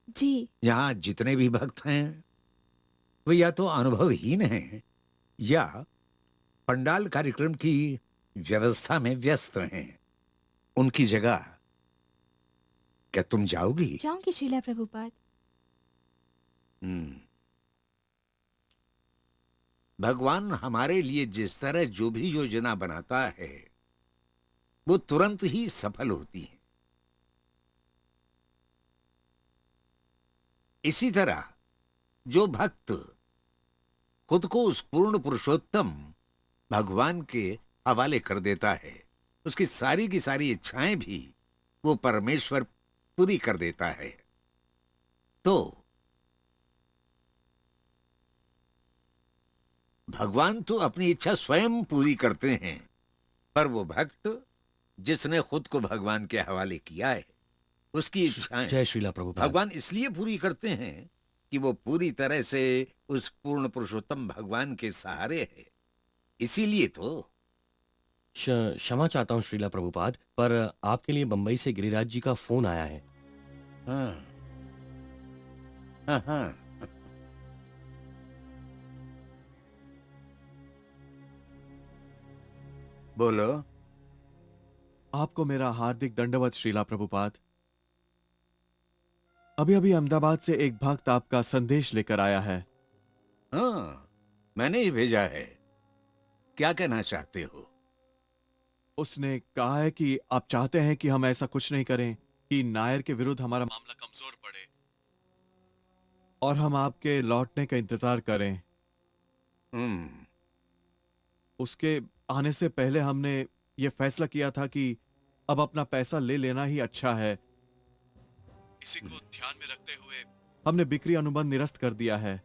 जी। यहाँ जितने भी भक्त हैं वे या तो अनुभवहीन हैं या पंडाल कार्यक्रम की व्यवस्था में व्यस्त हैं। उनकी जगह क्या तुम जाओगी? जाऊंगी श्रीला प्रभुपाद। भगवान हमारे लिए जिस तरह जो भी योजना बनाता है वो तुरंत ही सफल होती है। इसी तरह जो भक्त खुद को उस पूर्ण पुरुषोत्तम भगवान के हवाले कर देता है, उसकी सारी की सारी इच्छाएं भी वो परमेश्वर पूरी कर देता है। तो भगवान तो अपनी इच्छा स्वयं पूरी करते हैं, पर वो भक्त जिसने खुद को भगवान के हवाले किया है उसकी इच्छाएं जय श्रीला प्रभुपाद। भगवान इसलिए पूरी करते हैं कि वो पूरी तरह से उस पूर्ण पुरुषोत्तम भगवान के सहारे है। इसीलिए तो क्षमा चाहता हूँ श्रीला प्रभुपाद, पर आपके लिए बंबई से गिरिराज जी का फोन आया है। हाँ। बोलो। आपको मेरा हार्दिक दंडवत श्रीला प्रभुपाद। अभी अभी अहमदाबाद से एक भक्त आपका संदेश लेकर आया है। हाँ, मैंने ही भेजा है। क्या कहना चाहते हो? उसने कहा है कि आप चाहते हैं कि हम ऐसा कुछ नहीं करें कि नायर के विरुद्ध हमारा मामला कमजोर पड़े और हम आपके लौटने का इंतजार करें। उसके आने से पहले हमने यह फैसला किया था कि अब अपना पैसा ले लेना ही अच्छा है। इसी को ध्यान में रखते हुए हमने बिक्री अनुबंध निरस्त कर दिया है।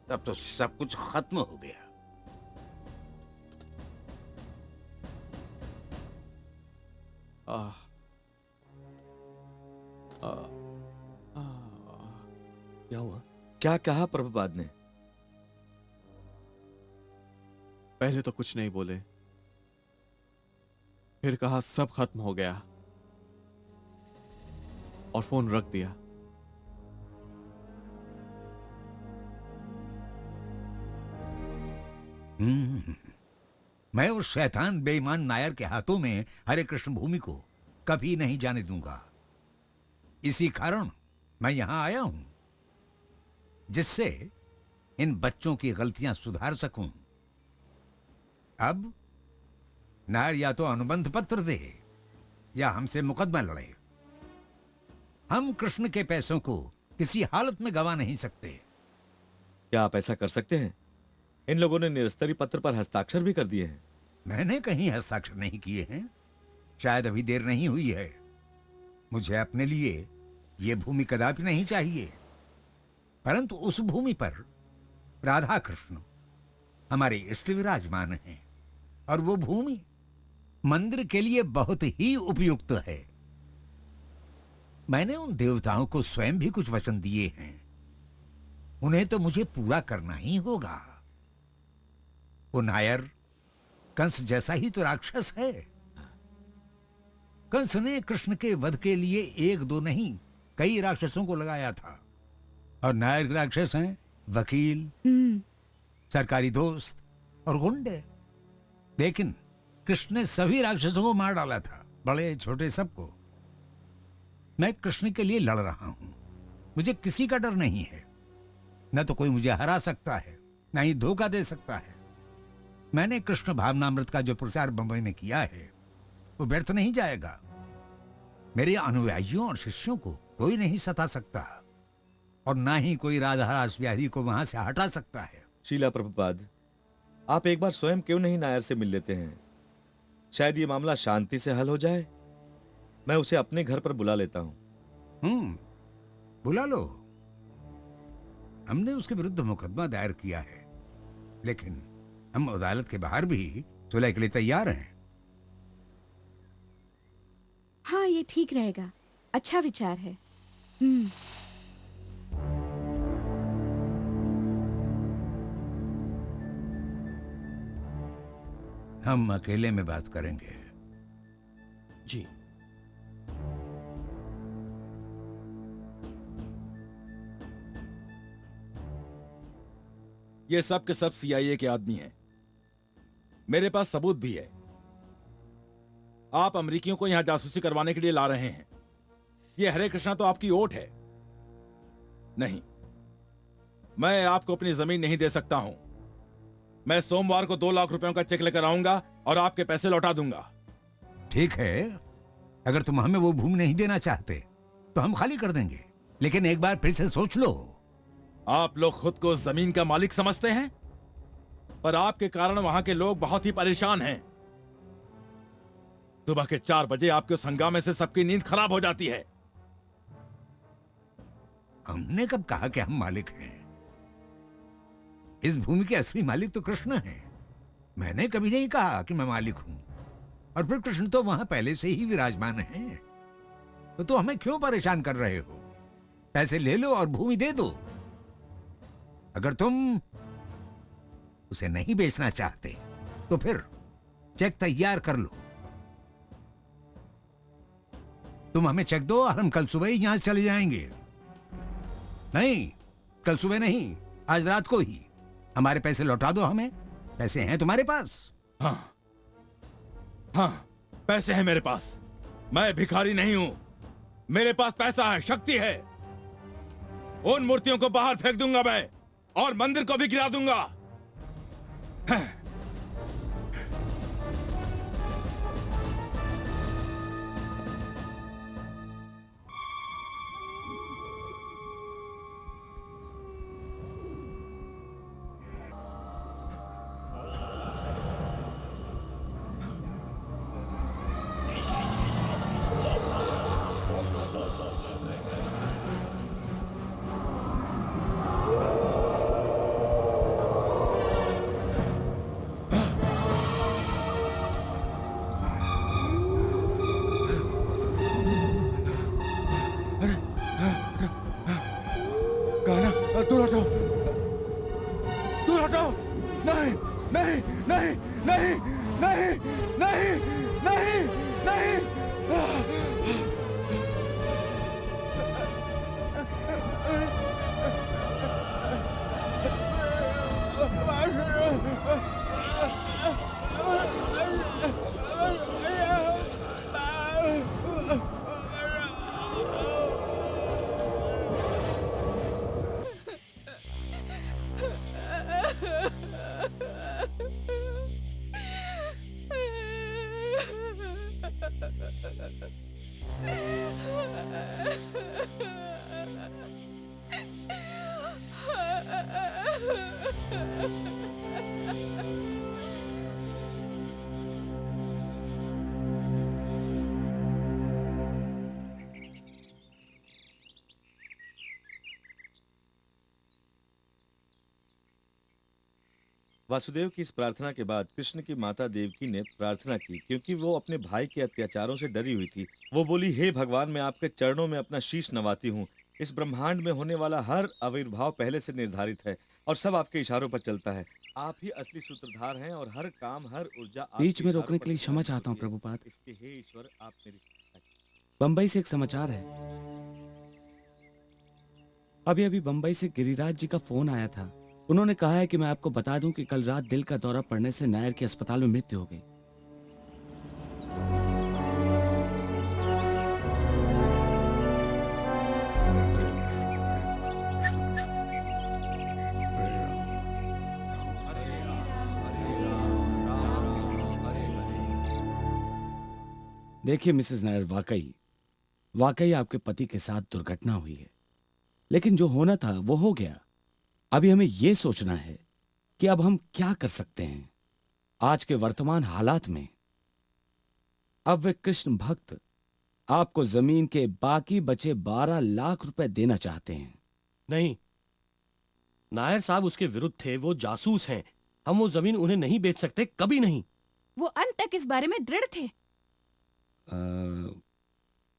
तब तो सब कुछ खत्म हो गया। क्या हुआ? क्या कहा प्रभुपाद ने? पहले तो कुछ नहीं बोले, फिर कहा सब खत्म हो गया और फोन रख दिया। मैं उस शैतान बेईमान नायर के हाथों में हरे कृष्ण भूमि को कभी नहीं जाने दूंगा। इसी कारण मैं यहां आया हूं, जिससे इन बच्चों की गलतियां सुधार सकूं। अब नायर या तो अनुबंध पत्र दे या हमसे मुकदमा लड़े। हम कृष्ण के पैसों को किसी हालत में गवा नहीं सकते। क्या आप ऐसा कर सकते हैं? इन लोगों ने निरस्तरी पत्र पर हस्ताक्षर भी कर दिए हैं। मैंने कहीं हस्ताक्षर नहीं किए हैं। शायद अभी देर नहीं हुई है। मुझे अपने लिए यह भूमि कदापि नहीं चाहिए, परंतु उस भूमि पर राधा कृष्ण हमारे इष्ट विराजमान हैं और वो भूमि मंदिर के लिए बहुत ही उपयुक्त है। मैंने उन देवताओं को स्वयं भी कुछ वचन दिए हैं, उन्हें तो मुझे पूरा करना ही होगा। वो नायर कंस जैसा ही तो राक्षस है। कंस ने कृष्ण के वध के लिए एक दो नहीं कई राक्षसों को लगाया था, और नायर राक्षस हैं वकील, सरकारी दोस्त और गुंडे। लेकिन कृष्ण ने सभी राक्षसों को मार डाला था, बड़े छोटे सबको। मैं कृष्ण के लिए लड़ रहा हूं। मुझे किसी का डर नहीं है। न तो कोई मुझे हरा सकता है, न ही धोखा दे सकता है। मैंने कृष्ण भावनामृत का जो प्रचार बंबई में किया है वो व्यर्थ नहीं जाएगा। मेरे अनुयायियों और शिष्यों को कोई नहीं सता सकता, और ना ही कोई राधा रासबिहारी को वहां से हटा सकता है। शीला प्रभुपाद, आप एक बार स्वयं क्यों नहीं नायर से मिल लेते हैं? शायद ये मामला शांति से हल हो जाए। मैं उसे अपने घर पर बुला लेता हूं। बुला लो। हमने उसके विरुद्ध मुकदमा दायर किया है, लेकिन हम अदालत के बाहर भी सुलह के लिए तैयार हैं। हाँ, ये ठीक रहेगा। अच्छा विचार है। हम अकेले में बात करेंगे। जी। ये सब के सब CIA के आदमी हैं। मेरे पास सबूत भी है। आप अमेरिकियों को यहां जासूसी करवाने के लिए ला रहे हैं। ये हरे कृष्णा तो आपकी ओट है। नहीं, मैं आपको अपनी जमीन नहीं दे सकता हूं। मैं सोमवार को 2 लाख रुपयों का चेक लेकर आऊंगा और आपके पैसे लौटा दूंगा। ठीक है, अगर तुम हमें वो भूमि नहीं देना चाहते तो हम खाली कर देंगे, लेकिन एक बार फिर से सोच लो। आप लोग खुद को जमीन का मालिक समझते हैं, पर आपके कारण वहां के लोग बहुत ही परेशान हैं। सुबह के 4 बजे आपके उस हंगामे से सबकी नींद खराब हो जाती है। हमने कब कहा कि हम मालिक हैं? इस भूमि के असली मालिक तो कृष्ण हैं। मैंने कभी नहीं कहा कि मैं मालिक हूं। और फिर कृष्ण तो वहां पहले से ही विराजमान हैं। तो हमें क्यों परेशान कर रहे हो? पैसे ले लो और भूमि दे दो। अगर तुम उसे नहीं बेचना चाहते तो फिर चेक तैयार कर लो। तुम हमें चेक दो और हम कल सुबह ही यहां से चले जाएंगे। नहीं, कल सुबह नहीं, आज रात को ही। हमारे पैसे लौटा दो हमें। पैसे हैं तुम्हारे पास? हाँ, पैसे हैं मेरे पास। मैं भिखारी नहीं हूं। मेरे पास पैसा है, शक्ति है। उन मूर्तियों को बाहर फेंक दूंगा मैं, और मंदिर को भी गिरा दूंगा। वासुदेव की इस प्रार्थना के बाद कृष्ण की माता देवकी ने प्रार्थना की, क्योंकि वो अपने भाई के अत्याचारों से डरी हुई थी। वो बोली, हे भगवान, मैं आपके चरणों में अपना शीश नवाती हूँ। इस ब्रह्मांड में होने वाला हर आविर्भाव पहले से निर्धारित है और सब आपके इशारों पर चलता है। आप ही असली सूत्रधार हैं और हर काम, हर ऊर्जा आपके बीच में इशारों रोकने पर के लिए क्षमा चलती चाहता हूँ होती है। प्रभुपाद। इसके हे ईश्वर, आप मेरी बंबई से एक समाचार है। अभी अभी बंबई से गिरिराज जी का फोन आया था। उन्होंने कहा है कि मैं आपको बता दूं कि कल रात दिल का दौरा पड़ने से नायर के अस्पताल में मृत्यु हो गई। देखिए मिसेस नायर, वाकई आपके पति के साथ दुर्घटना हुई है, लेकिन जो होना था वो हो गया। अभी हमें यह सोचना है कि अब हम क्या कर सकते हैं आज के वर्तमान हालात में। अब वे कृष्ण भक्त आपको जमीन के बाकी बचे 12 लाख रुपए देना चाहते हैं। नहीं, नायर साहब उसके विरुद्ध थे, वो जासूस हैं। हम वो जमीन उन्हें नहीं बेच सकते, कभी नहीं। वो अंत तक इस बारे में दृढ़ थे।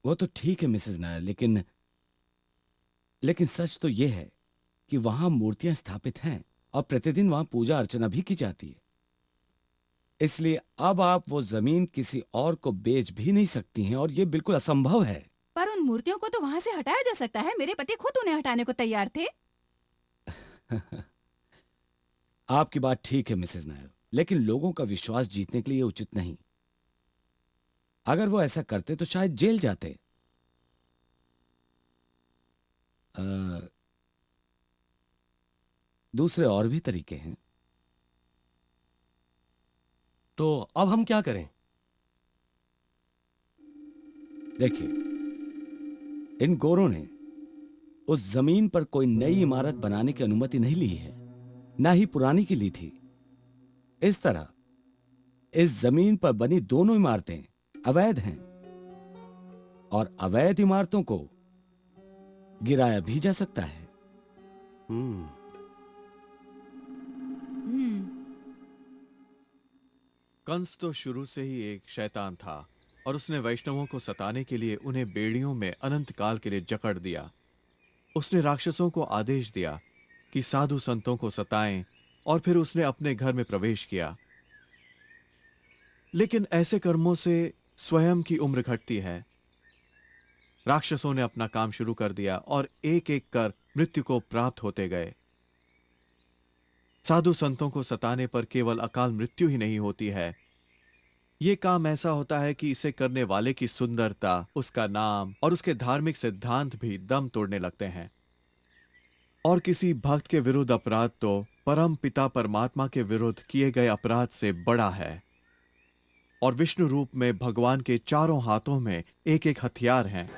वो तो ठीक है मिसेस नायर, लेकिन सच तो यह है कि वहां मूर्तियां स्थापित हैं और प्रतिदिन वहां पूजा अर्चना भी की जाती है। इसलिए अब आप वो जमीन किसी और को बेच भी नहीं सकती हैं और ये बिल्कुल असंभव है। पर उन मूर्तियों को तो वहां से हटाया जा सकता है। मेरे पति खुद उन्हें हटाने को तैयार थे। आपकी बात ठीक है मिसेस नायर, लेकिन लोगों का विश्वास जीतने के लिए उचित नहीं। अगर वो ऐसा करते तो शायद जेल जाते। दूसरे और भी तरीके हैं। तो अब हम क्या करें? देखिए, इन गोरों ने उस जमीन पर कोई नई इमारत बनाने की अनुमति नहीं ली है, ना ही पुरानी की ली थी। इस तरह इस जमीन पर बनी दोनों इमारतें अवैध हैं और अवैध इमारतों को गिराया भी जा सकता है। कंस तो शुरू से ही एक शैतान था और उसने वैष्णवों को सताने के लिए उन्हें बेड़ियों में अनंत काल के लिए जकड़ दिया। उसने राक्षसों को आदेश दिया कि साधु संतों को सताएं और फिर उसने अपने घर में प्रवेश किया। लेकिन ऐसे कर्मों से स्वयं की उम्र घटती है। राक्षसों ने अपना काम शुरू कर दिया और एक एक कर मृत्यु को प्राप्त होते गए। साधु संतों को सताने पर केवल अकाल मृत्यु ही नहीं होती है, यह काम ऐसा होता है कि इसे करने वाले की सुंदरता, उसका नाम और उसके धार्मिक सिद्धांत भी दम तोड़ने लगते हैं। और किसी भक्त के विरुद्ध अपराध तो परम पिता परमात्मा के विरुद्ध किए गए अपराध से बड़ा है। और विष्णु रूप में भगवान के चारों हाथों में एक एक हथियार हैं।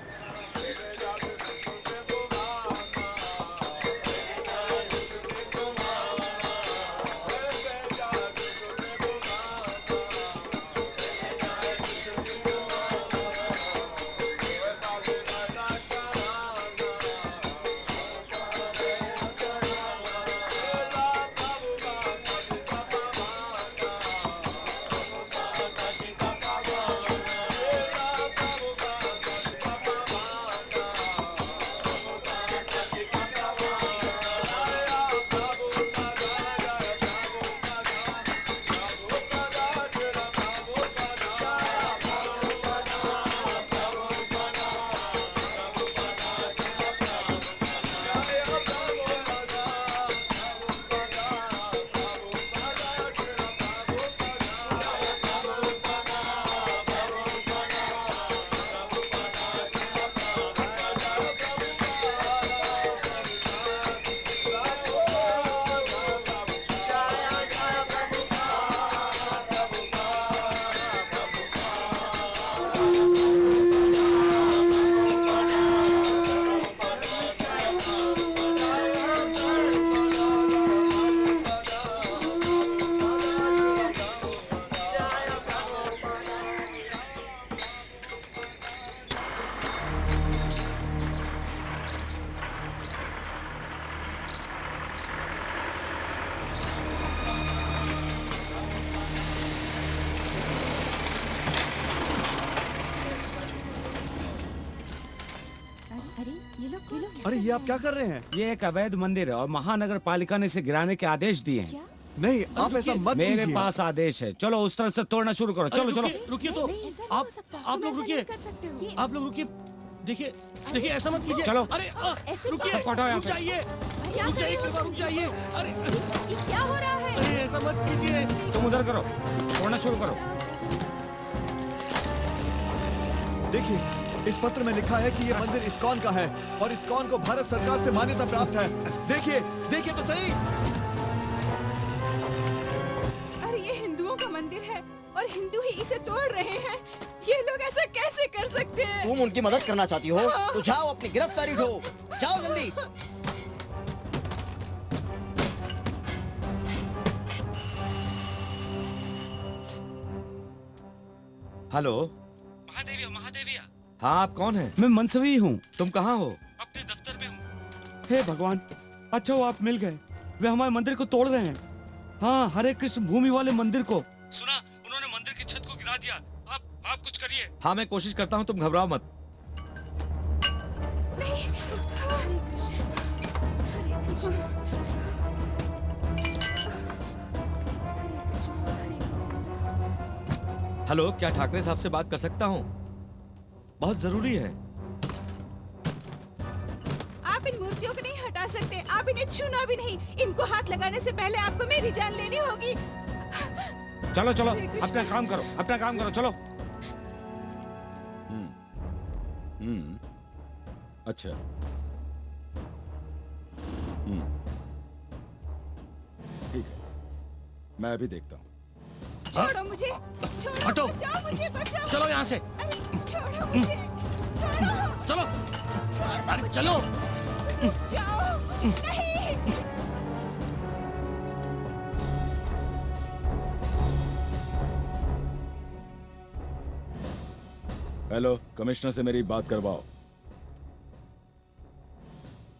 अरे ये आप क्या कर रहे हैं? ये एक अवैध मंदिर है और महानगर पालिका ने इसे गिराने के आदेश दिए हैं। नहीं, आप ऐसा मत मेरे कीजिए। पास आदेश है। चलो उस तरफ से तोड़ना शुरू करो। चलो चलो रुकिए तो आप लोग रुकिए, आप लोग रुकिए। देखिए देखिए, ऐसा मत कीजिए। चलो। अरे रुकिए, सबको हटाओ यहाँ रुक से। जाइए, रुक जाइए, एक मिनट रुक जाइए। अरे क्या हो रहा है? अरे ऐसा मत कीजिए। तुम उधर करो, तोड़ना शुरू करो। देखिए, इस पत्र में लिखा है कि ये मंदिर इस्कॉन का है और इस्कॉन को भारत सरकार से मान्यता प्राप्त है। देखिए, देखिए तो सही। अरे ये हिंदुओं का मंदिर है और हिंदू ही इसे तोड़ रहे हैं। ये लोग ऐसा कैसे कर सकते हैं? तुम उनकी मदद करना चाहती हो तो जाओ अपनी गिरफ्तारी दो। जाओ जल्दी। हेलो। महादेविया, महादेविया। हाँ, आप कौन हैं? मैं मनसवी हूँ। तुम कहाँ हो? अपने दफ्तर में हूँ। हे भगवान, अच्छा वो आप मिल गए। वे हमारे मंदिर को तोड़ रहे हैं। हाँ, हरे कृष्ण भूमि वाले मंदिर को। सुना, उन्होंने मंदिर की छत को गिरा दिया। आप कुछ करिए। हाँ, मैं कोशिश करता हूँ, तुम घबराओ मत। हेलो, क्या ठाकरे साहब से बात कर सकता हूँ? बहुत जरूरी है। आप इन मूर्तियों को नहीं हटा सकते। आप इन्हें छूना भी नहीं। इनको हाथ लगाने से पहले आपको मेरी जान लेनी होगी। चलो चलो, अपना काम करो, अपना काम करो, चलो। अच्छा। ठीक है, मैं अभी देखता हूँ। छोड़ो मुझे, छोड़ो, हटो। बचाओ मुझे, बचाओ। चलो यहाँ से। अरे छोड़ो मुझे, छोड़ो। चलो, अरे चलो। जाओ, नहीं। हेलो, कमिश्नर से मेरी बात करवाओ।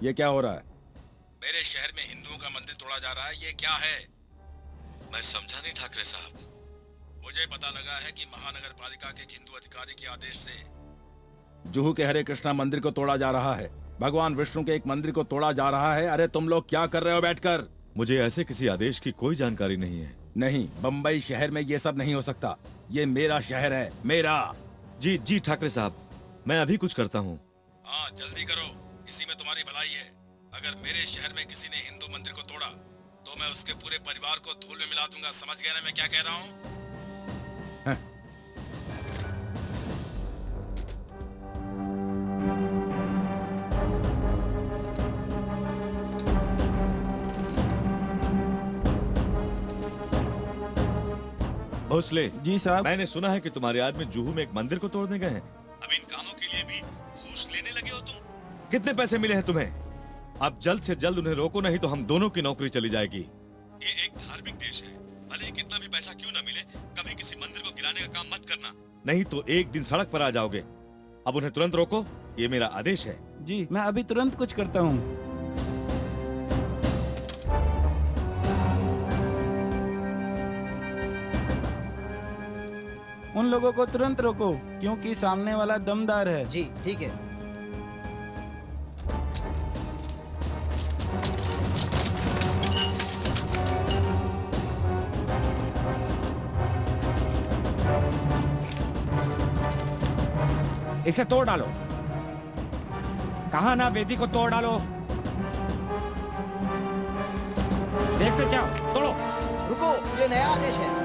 ये क्या हो रहा है? मेरे शहर में हिंदुओं का मंदिर तोड़ा जा रहा है, ये क्या है? मैं समझा नहीं ठाकरे साहब। मुझे पता लगा है कि महानगर पालिका के एक हिंदू अधिकारी के आदेश से जुहू के हरे कृष्णा मंदिर को तोड़ा जा रहा है। भगवान विष्णु के एक मंदिर को तोड़ा जा रहा है। अरे तुम लोग क्या कर रहे हो बैठकर? मुझे ऐसे किसी आदेश की कोई जानकारी नहीं है। नहीं, बंबई शहर में ये सब नहीं हो सकता। ये मेरा शहर है, मेरा। जी जी ठाकरे साहब, मैं अभी कुछ करता हूँ। हाँ, जल्दी करो, इसी में तुम्हारी भलाई है। अगर मेरे शहर में किसी ने हिंदू मंदिर को तोड़ा तो मैं उसके पूरे परिवार को धूल में मिला दूंगा। समझ गए ना मैं क्या कह रहा हूँ? भोसले जी साहब। मैंने सुना है कि तुम्हारे आदमी जुहू में एक मंदिर को तोड़ने गए हैं। अब इन कामों के लिए भी घूस लेने लगे हो तुम? कितने पैसे मिले हैं तुम्हें? अब जल्द से जल्द उन्हें रोको, नहीं तो हम दोनों की नौकरी चली जाएगी। ये एक धार्मिक देश है, भले ही कितना भी पैसा क्यों ना मिले, कभी किसी मंदिर को गिराने का काम मत करना। नहीं तो एक दिन सड़क पर आ जाओगे। अब उन्हें तुरंत रोको, ये मेरा आदेश है। जी, मैं अभी तुरंत कुछ करता हूँ। उन लोगों को तुरंत रोको, क्योंकि सामने वाला दमदार है। जी ठीक है। इसे तोड़ डालो। कहा ना, वेदी को तोड़ डालो। देखते क्या हो? तोड़ो। रुको, ये नया आदेश है।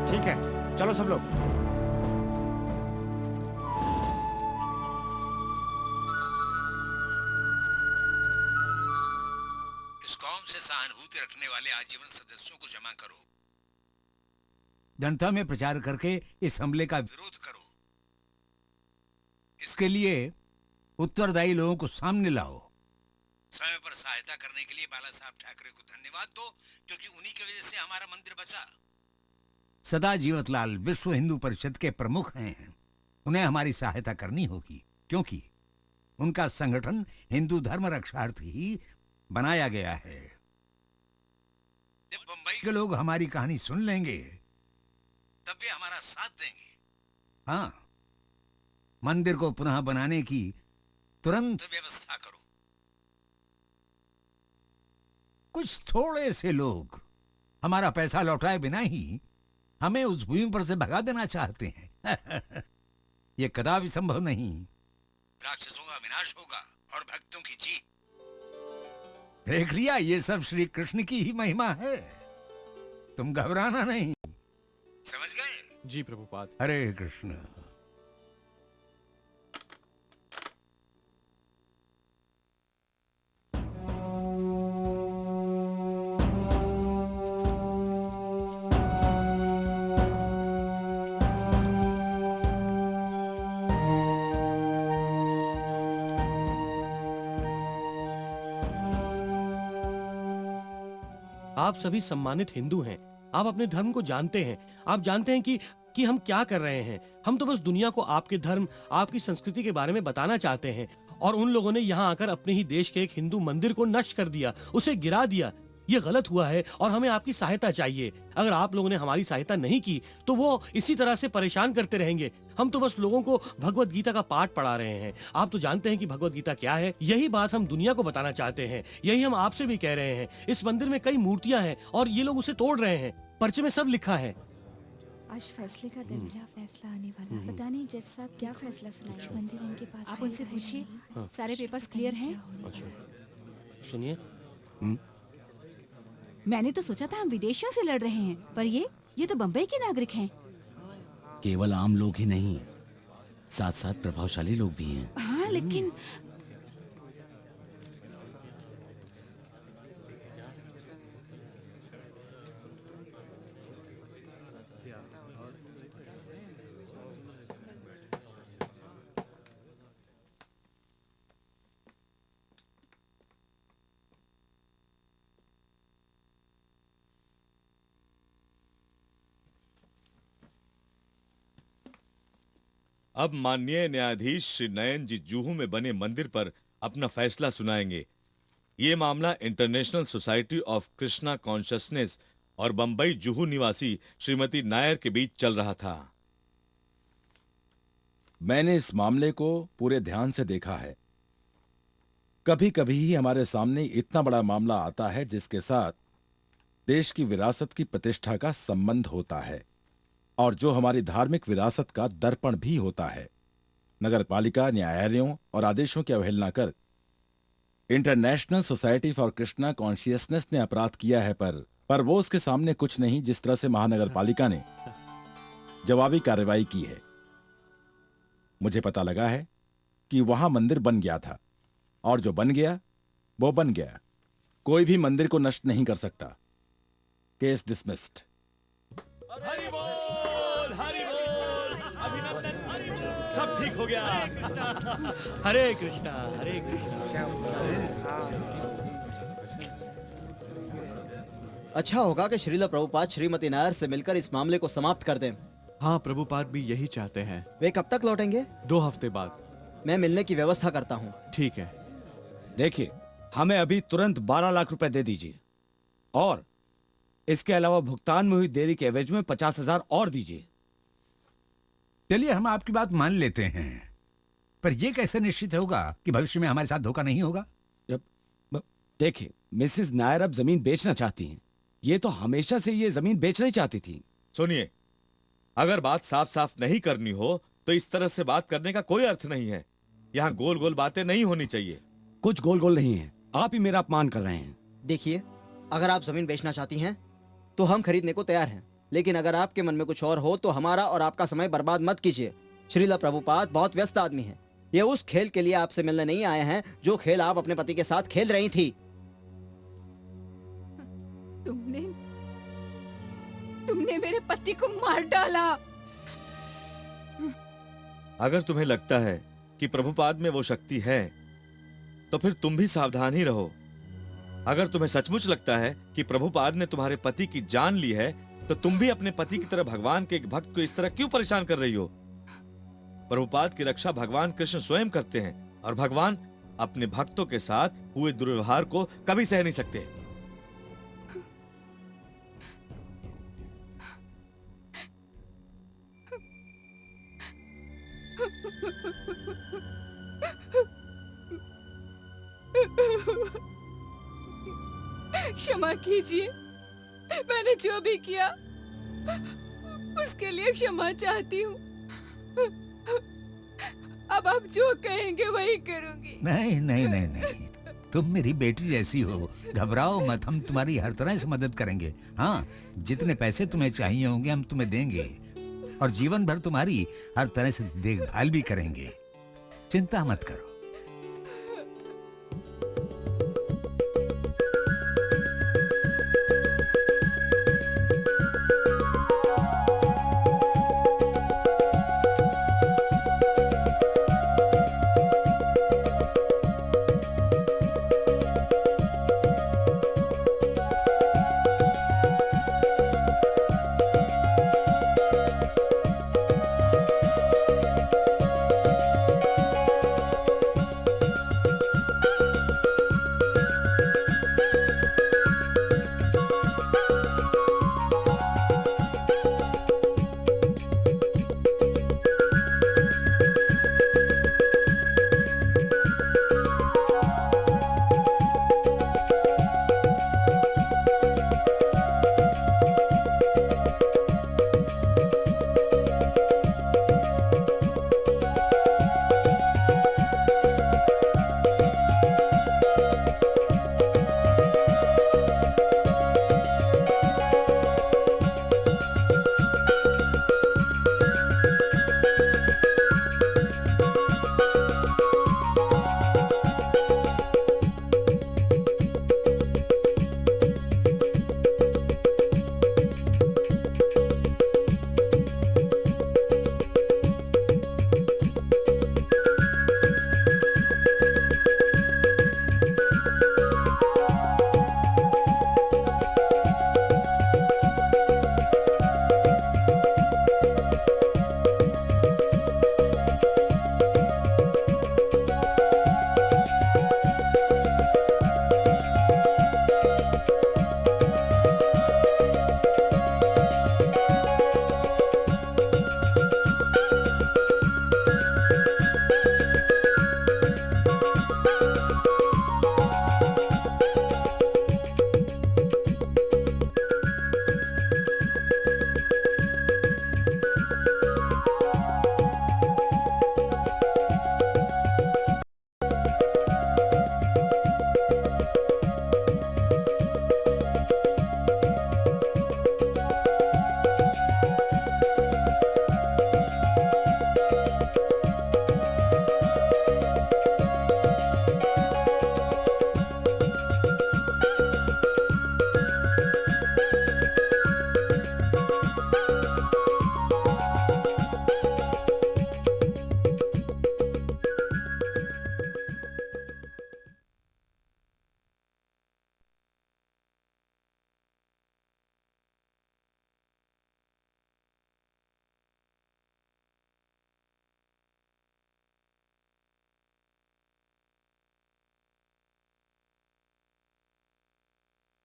ठीक है, चलो सब लोग। इस कौम से सहानुभूति रखने वाले आजीवन सदस्यों को जमा करो। जनता में प्रचार करके इस हमले का विरोध करो। इसके लिए उत्तरदायी लोगों को सामने लाओ। समय पर सहायता करने के लिए बाला साहब ठाकरे को धन्यवाद दो, क्योंकि उन्हीं की वजह से हमारा मंदिर बचा। सदा जीवतलाल विश्व हिंदू परिषद के प्रमुख हैं। उन्हें हमारी सहायता करनी होगी, क्योंकि उनका संगठन हिंदू धर्म रक्षार्थ ही बनाया गया है। जब बंबई के लोग हमारी कहानी सुन लेंगे आप भी हमारा साथ देंगे। हाँ, मंदिर को पुनः बनाने की तुरंत व्यवस्था करो। कुछ थोड़े से लोग हमारा पैसा लौटाए बिना ही हमें उस भूमि पर से भगा देना चाहते हैं। ये कदापि संभव नहीं। राक्षसों का विनाश होगा और भक्तों की जीत। देख लिया, ये सब श्री कृष्ण की ही महिमा है। तुम घबराना नहीं, समझ गए? जी प्रभुपाद। हरे कृष्ण। आप सभी सम्मानित हिंदू हैं। आप अपने धर्म को जानते हैं। आप जानते हैं कि हम क्या कर रहे हैं। हम तो बस दुनिया को आपके धर्म, आपकी संस्कृति के बारे में बताना चाहते हैं। और उन लोगों ने यहाँ आकर अपने ही देश के एक हिंदू मंदिर को नष्ट कर दिया, उसे गिरा दिया। ये गलत हुआ है और हमें आपकी सहायता चाहिए। अगर आप लोगों ने हमारी सहायता नहीं की तो वो इसी तरह से परेशान करते रहेंगे। हम तो बस लोगों को भगवत गीता का पाठ पढ़ा रहे हैं। आप तो जानते हैं कि भगवत गीता क्या है। यही बात हम दुनिया को बताना चाहते हैं। यही हम आपसे भी कह रहे हैं। इस मंदिर में कई मूर्तियां हैं और ये लोग उसे तोड़ रहे हैं। पर्चे में सब लिखा है। आज फैसले का दिन। क्या फैसला आने वाला है? पता नहीं जज साहब क्या फैसला सुनाएंगे। मंदिर इनके पास आप उनसे पूछिए। हाँ। सारे पेपर्स क्लियर हैं? अच्छा सुनिए। मैंने तो सोचा था हम विदेशियों से लड़ रहे हैं, पर ये तो बम्बई के नागरिक हैं। केवल आम लोग ही नहीं, साथ साथ प्रभावशाली लोग भी हैं। हाँ, लेकिन अब माननीय न्यायाधीश श्री नयन जी जूहू में बने मंदिर पर अपना फैसला सुनाएंगे। ये मामला international Society of Krishna consciousness और बंबई जूहू निवासी श्रीमती नायर के बीच चल रहा था। मैंने इस मामले को पूरे ध्यान से देखा है। कभी कभी ही हमारे सामने इतना बड़ा मामला आता है जिसके साथ देश की विरासत की प्रतिष्ठा का संबंध होता है और जो हमारी धार्मिक विरासत का दर्पण भी होता है। नगर पालिका न्यायालयों और आदेशों की अवहेलना कर international society for Krishna consciousness ने अपराध किया है, पर वो उसके सामने कुछ नहीं, जिस तरह से महानगर पालिका ने जवाबी कार्रवाई की है। मुझे पता लगा है कि वहां मंदिर बन गया था और जो बन गया वो बन गया। कोई भी मंदिर को नष्ट नहीं कर सकता। Case dismissed. हरि बोल, हरि बोल, अभिनंदन, हरि बोल। सब ठीक हो गया। हरे कृष्णा, हरे कृष्णा। अच्छा होगा कि श्रीला प्रभुपाद श्रीमती नायर से मिलकर इस मामले को समाप्त कर दें। हाँ, प्रभुपाद भी यही चाहते हैं। वे कब तक लौटेंगे? 2 हफ्ते बाद। मैं मिलने की व्यवस्था करता हूँ। ठीक है। देखिए, हमें अभी तुरंत 12 लाख रुपए दे दीजिए और इसके अलावा भुगतान में हुई देरी के एवज में 50,000 और दीजिए। चलिए, हम आपकी बात मान लेते हैं, पर यह कैसे निश्चित होगा कि भविष्य में हमारे साथ धोखा नहीं होगा? देखिए, मिसेस नायर अब जमीन बेचना चाहती हैं। ये तो हमेशा से ये जमीन बेचना ही चाहती थी। सुनिए, अगर बात साफ साफ नहीं करनी हो तो इस तरह से बात करने का कोई अर्थ नहीं है। यहाँ गोल गोल बातें नहीं होनी चाहिए। कुछ गोल गोल नहीं है, आप ही मेरा अपमान कर रहे हैं। देखिए, अगर आप जमीन बेचना चाहती हैं तो हम खरीदने को तैयार हैं, लेकिन अगर आपके मन में कुछ और हो तो हमारा और आपका समय बर्बाद मत कीजिए। श्रीला प्रभुपाद बहुत व्यस्त आदमी हैं। ये उस खेल के लिए आपसे मिलने नहीं आए हैं जो खेल आप अपने पति के साथ खेल रही थी। तुमने मेरे पति को मार डाला। अगर तुम्हें लगता है कि प्रभुपाद में वो शक्ति है तो फिर तुम भी सावधान ही रहो। अगर तुम्हें सचमुच लगता है कि प्रभुपाद ने तुम्हारे पति की जान ली है तो तुम भी अपने पति की तरह भगवान के एक भक्त को इस तरह क्यों परेशान कर रही हो? प्रभुपाद की रक्षा भगवान कृष्ण स्वयं करते हैं और भगवान अपने भक्तों के साथ हुए दुर्व्यवहार को कभी सह नहीं सकते। क्षमा कीजिए। मैंने जो भी किया उसके लिए क्षमा चाहती हूँ। अब आप जो कहेंगे वही करूंगी। नहीं नहीं नहीं नहीं, तुम मेरी बेटी जैसी हो, घबराओ मत, हम तुम्हारी हर तरह से मदद करेंगे। हाँ, जितने पैसे तुम्हें चाहिए होंगे हम तुम्हें देंगे और जीवन भर तुम्हारी हर तरह से देखभाल भी करेंगे। चिंता मत करो।